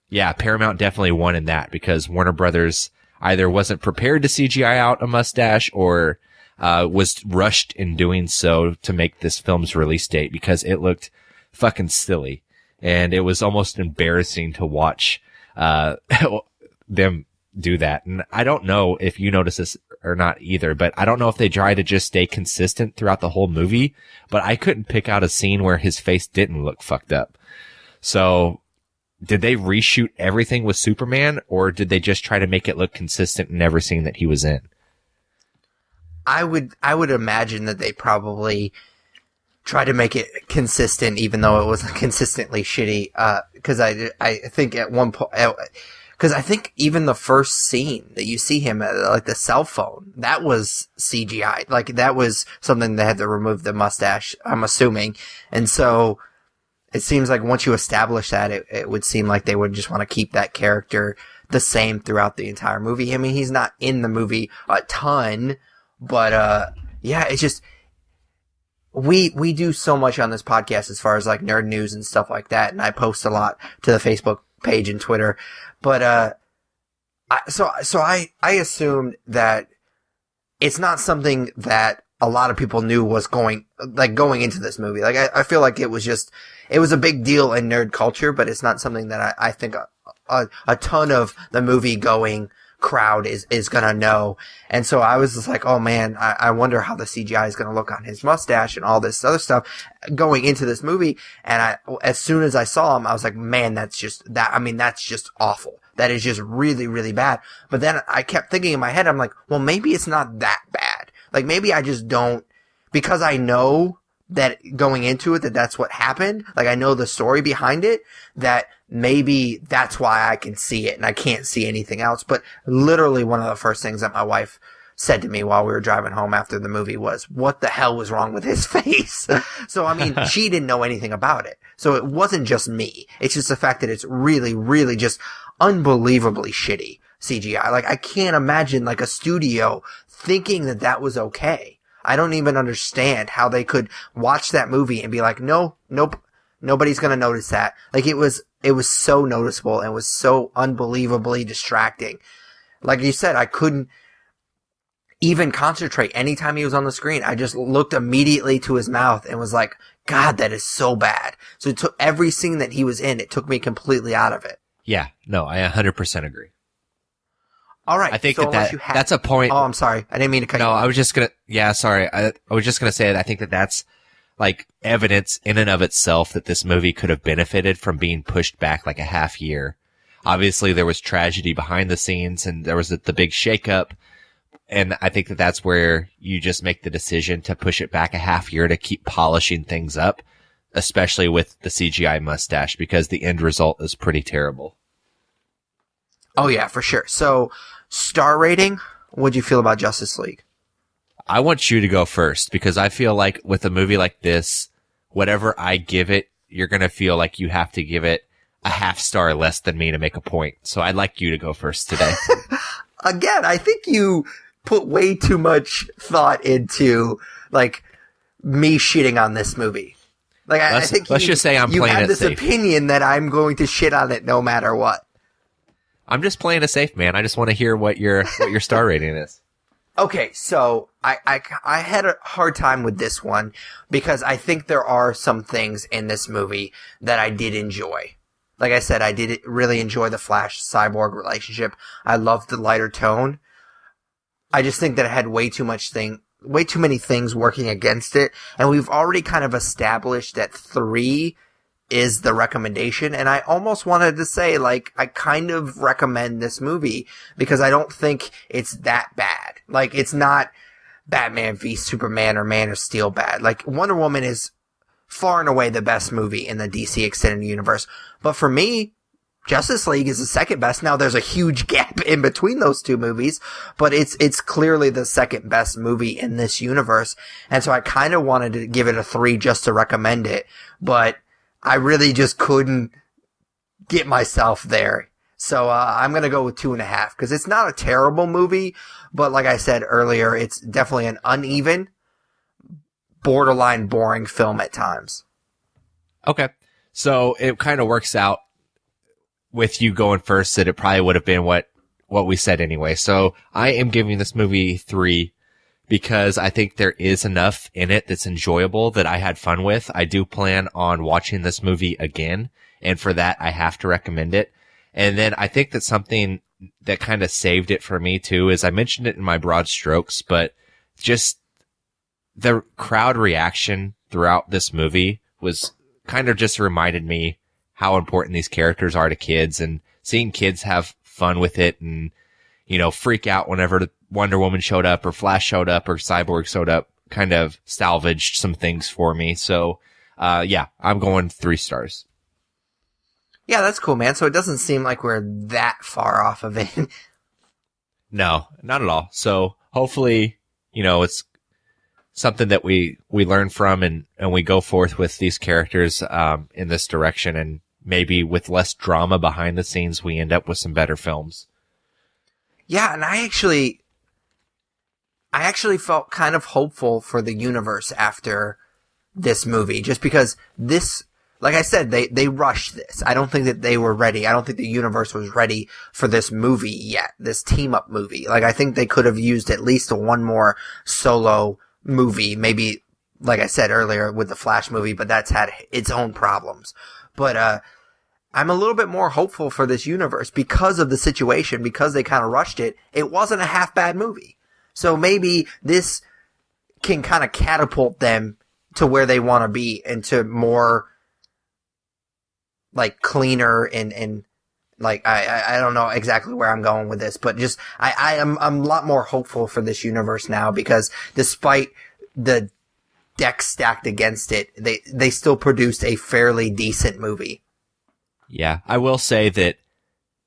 yeah, Paramount definitely won in that because Warner Brothers either wasn't prepared to CGI out a mustache or was rushed in doing so to make this film's release date because it looked fucking silly. And it was almost embarrassing to watch them do that. And I don't know if you notice this or not either, but I don't know if they try to just stay consistent throughout the whole movie, but I couldn't pick out a scene where his face didn't look fucked up. So did they reshoot everything with Superman, or did they just try to make it look consistent in every scene that he was in? I would imagine that they probably try to make it consistent, even though it was consistently shitty. Because I think at one point, because I think even the first scene that you see him at, like the cell phone, that was CGI. Like that was something they had to remove the mustache, I'm assuming. And so it seems like once you establish that, it would seem like they would just want to keep that character the same throughout the entire movie. I mean, he's not in the movie a ton. But, yeah, it's just, we do so much on this podcast as far as like nerd news and stuff like that. And I post a lot to the Facebook page and Twitter. But, I assumed that it's not something that a lot of people knew was going into this movie. Like, I feel like it was a big deal in nerd culture, but it's not something that I think a ton of the movie going crowd is gonna know. And so I was just like, oh man, I wonder how the CGI is gonna look on his mustache and all this other stuff going into this movie. And as soon as I saw him, I was like, man, that's just awful. That is just really, really bad. But then I kept thinking in my head, I'm like, well, maybe it's not that bad. Like maybe I just don't, because I know that going into it, that's what happened. Like I know the story behind it, that maybe that's why I can see it and I can't see anything else. But literally one of the first things that my wife said to me while we were driving home after the movie was, what the hell was wrong with his face? So, I mean, she didn't know anything about it. So it wasn't just me. It's just the fact that it's really, really just unbelievably shitty CGI. Like I can't imagine like a studio thinking that was okay. I don't even understand how they could watch that movie and be like, nope, nobody's gonna notice that. Like it was so noticeable and was so unbelievably distracting. Like you said, I couldn't even concentrate anytime he was on the screen. I just looked immediately to his mouth and was like, God, that is so bad. So it took every scene that he was in, it took me completely out of it. Yeah, no, I 100% agree. All right. I think that's a point. Oh, I'm sorry. I didn't mean to cut you off. No, I was just sorry. I was just gonna say that I think that's like evidence in and of itself that this movie could have benefited from being pushed back like a half year. Obviously there was tragedy behind the scenes and there was the big shakeup. And I think that's where you just make the decision to push it back a half year to keep polishing things up, especially with the CGI mustache, because the end result is pretty terrible. Oh yeah, for sure. So, star rating, what'd you feel about Justice League? I want you to go first, because I feel like with a movie like this, whatever I give it, you're going to feel like you have to give it a half star less than me to make a point. So I'd like you to go first today. Again, I think you put way too much thought into, like, me shitting on this movie. Like, I think let's just say I'm playing it safe. You have this opinion that I'm going to shit on it no matter what. I'm just playing it safe, man. I just want to hear what your star rating is. Okay, so I had a hard time with this one because I think there are some things in this movie that I did enjoy. Like I said, I did really enjoy the Flash Cyborg relationship. I loved the lighter tone. I just think that it had way too many things working against it, and we've already kind of established that 3 is the recommendation, and I almost wanted to say, like, I kind of recommend this movie because I don't think it's that bad. Like, it's not Batman v Superman or Man of Steel bad. Like, Wonder Woman is far and away the best movie in the DC Extended Universe, but for me, Justice League is the second best. Now there's a huge gap in between those two movies, but it's clearly the second best movie in this universe. And so I kind of wanted to give it a 3 just to recommend it, but I really just couldn't get myself there. So, I'm going to go with 2.5 because it's not a terrible movie, but like I said earlier, it's definitely an uneven, borderline boring film at times. Okay. So it kind of works out with you going first that it probably would have been what we said anyway. So I am giving this movie 3 because I think there is enough in it that's enjoyable that I had fun with. I do plan on watching this movie again, and for that I have to recommend it. And then I think that something that kind of saved it for me too is I mentioned it in my broad strokes, but just the crowd reaction throughout this movie was kind of just reminded me how important these characters are to kids, and seeing kids have fun with it and, you know, freak out whenever Wonder Woman showed up or Flash showed up or Cyborg showed up kind of salvaged some things for me. So, yeah, I'm going 3 stars. Yeah, that's cool, man. So it doesn't seem like we're that far off of it. No, not at all. So hopefully, you know, it's something that we learn from and we go forth with these characters, in this direction, and maybe with less drama behind the scenes, we end up with some better films. Yeah, and I actually felt kind of hopeful for the universe after this movie, just because this, like I said, they rushed this. I don't think that they were ready. I don't think the universe was ready for this movie yet, this team-up movie. Like, I think they could have used at least one more solo movie, maybe, like I said earlier, with the Flash movie, but that's had its own problems. But, I'm a little bit more hopeful for this universe because of the situation, because they kind of rushed it. It wasn't a half bad movie. So maybe this can kind of catapult them to where they want to be, into more, like, cleaner and like, I don't know exactly where I'm going with this, but just, I'm a lot more hopeful for this universe now, because despite the deck stacked against it, they still produced a fairly decent movie. Yeah, I will say that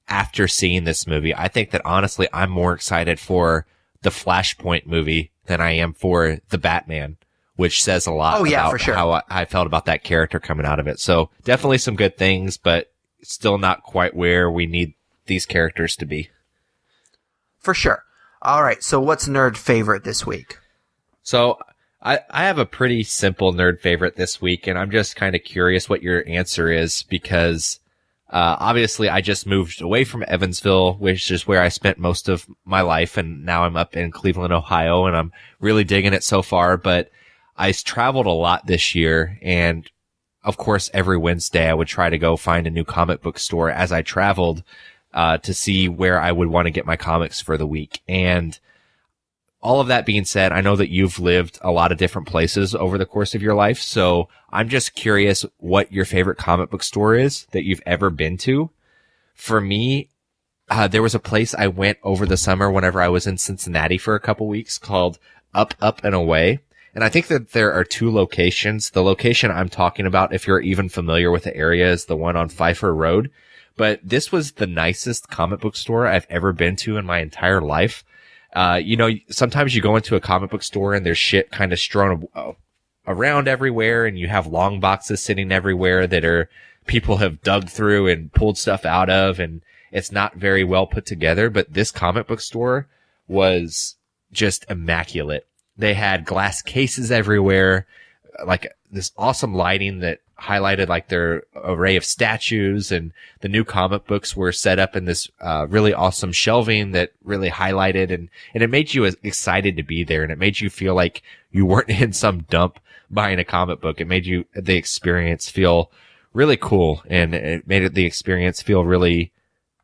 after seeing this movie, I think that honestly, I'm more excited for the Flashpoint movie than I am for the Batman, which says a lot about for sure. how I felt about that character coming out of it. So definitely some good things, but still not quite where we need these characters to be. For sure. All right, so what's nerd favorite this week? So I have a pretty simple nerd favorite this week, and I'm just kind of curious what your answer is, because obviously I just moved away from Evansville, which is where I spent most of my life, and now I'm up in Cleveland, Ohio, and I'm really digging it so far. But I traveled a lot this year, and of course every Wednesday I would try to go find a new comic book store as I traveled, to see where I would want to get my comics for the week. And all of that being said, I know that you've lived a lot of different places over the course of your life, so I'm just curious what your favorite comic book store is that you've ever been to. For me, there was a place I went over the summer whenever I was in Cincinnati for a couple weeks called Up, Up, and Away. And I think that there are 2 locations. The location I'm talking about, if you're even familiar with the area, is the one on Pfeiffer Road. But this was the nicest comic book store I've ever been to in my entire life. You know, sometimes you go into a comic book store and there's shit kind of strewn around everywhere, and you have long boxes sitting everywhere that people have dug through and pulled stuff out of, and it's not very well put together. But this comic book store was just immaculate. They had glass cases everywhere, like this awesome lighting that highlighted like their array of statues, and the new comic books were set up in this really awesome shelving that really highlighted, and it made you excited to be there, and it made you feel like you weren't in some dump buying a comic book. It made the experience feel really cool, and it made the experience feel really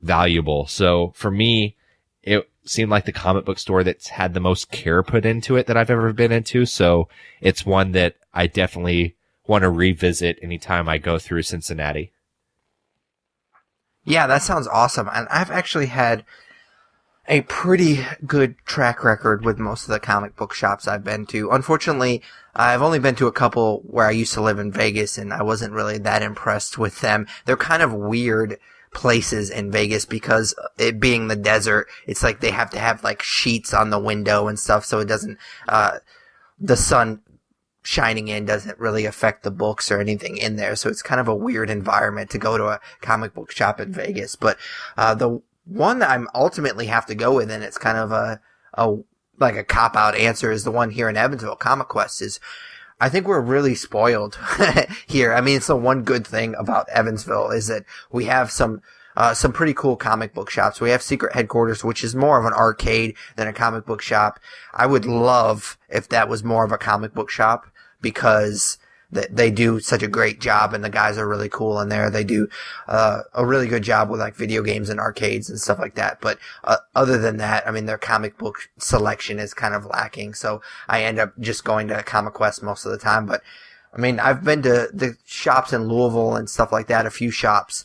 valuable. So for me, it seemed like the comic book store that's had the most care put into it that I've ever been into. So it's one that I definitely want to revisit anytime I go through Cincinnati. Yeah, that sounds awesome. And I've actually had a pretty good track record with most of the comic book shops I've been to. Unfortunately, I've only been to a couple where I used to live in Vegas, and I wasn't really that impressed with them. They're kind of weird places in Vegas because it being the desert, it's like they have to have like sheets on the window and stuff so it doesn't, the sun shining in doesn't really affect the books or anything in there. So it's kind of a weird environment to go to a comic book shop in Vegas. But the one that I'm ultimately have to go with, and it's kind of like a cop-out answer, is the one here in Evansville, Comic Quest. I think we're really spoiled here. I mean, it's the one good thing about Evansville is that we have some pretty cool comic book shops. We have Secret Headquarters, which is more of an arcade than a comic book shop. I would love if that was more of a comic book shop, because they do such a great job, and the guys are really cool in there. They do a really good job with like video games and arcades and stuff like that. But other than that, I mean, their comic book selection is kind of lacking. So I end up just going to Comic Quest most of the time. But I mean, I've been to the shops in Louisville and stuff like that, a few shops,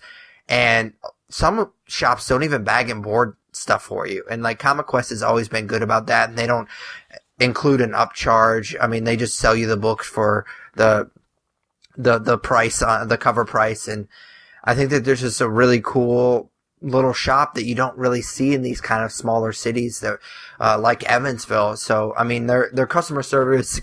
and some shops don't even bag and board stuff for you. And like Comic Quest has always been good about that, and they don't include an upcharge. I mean, they just sell you the books for the price, the cover price. And I think that there's just a really cool little shop that you don't really see in these kind of smaller cities that, like Evansville. So, I mean, their customer service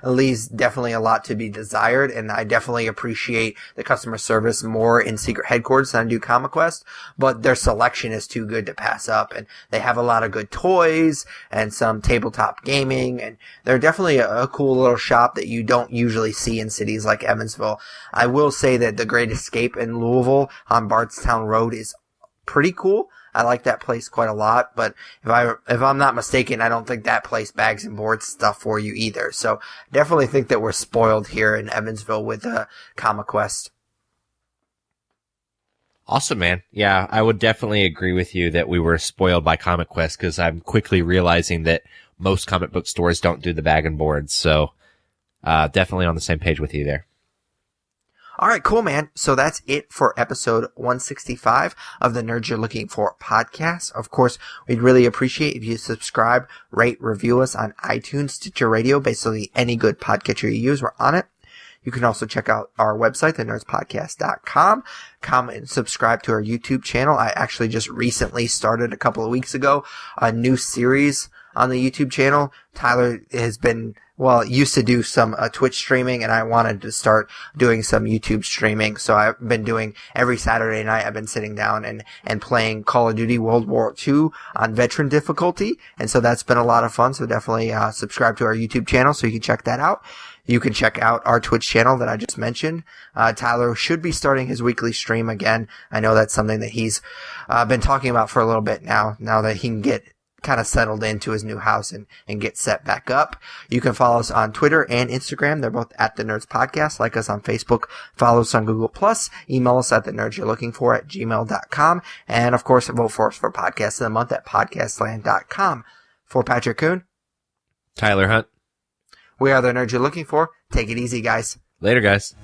leaves definitely a lot to be desired. And I definitely appreciate the customer service more in Secret Headquarters than I do Comic Quest, but their selection is too good to pass up. And they have a lot of good toys and some tabletop gaming. And they're definitely a cool little shop that you don't usually see in cities like Evansville. I will say that the Great Escape in Louisville on Bardstown Road is pretty cool. I like that place quite a lot, but if I'm not mistaken, I don't think that place bags and boards stuff for you either. So definitely think that we're spoiled here in Evansville with Comic Quest. Awesome, man. Yeah, I would definitely agree with you that we were spoiled by Comic Quest, because I'm quickly realizing that most comic book stores don't do the bag and boards. So definitely on the same page with you there. All right, cool, man. So that's it for episode 165 of the Nerds You're Looking For podcast. Of course, we'd really appreciate if you subscribe, rate, review us on iTunes, Stitcher Radio, basically any good podcatcher you use, we're on it. You can also check out our website, thenerdspodcast.com. Come and subscribe to our YouTube channel. I actually just recently started a couple of weeks ago a new series on the YouTube channel. Tyler has been, used to do some Twitch streaming, and I wanted to start doing some YouTube streaming. So I've been doing every Saturday night. I've been sitting down and playing Call of Duty World War II on veteran difficulty. And so that's been a lot of fun. So definitely subscribe to our YouTube channel so you can check that out. You can check out our Twitch channel that I just mentioned. Tyler should be starting his weekly stream again. I know that's something that he's been talking about for a little bit now that he can get kind of settled into his new house and get set back up. You can follow us on Twitter and Instagram. They're both at The Nerds Podcast. Like us on Facebook. Follow us on Google+. Email us at thenerdsyou'relooking4@gmail.com. And, of course, vote for us for Podcast of the Month at podcastland.com. For Patrick Kuhn, Tyler Hunt. we are The Nerds You're Looking For. Take it easy, guys. Later, guys.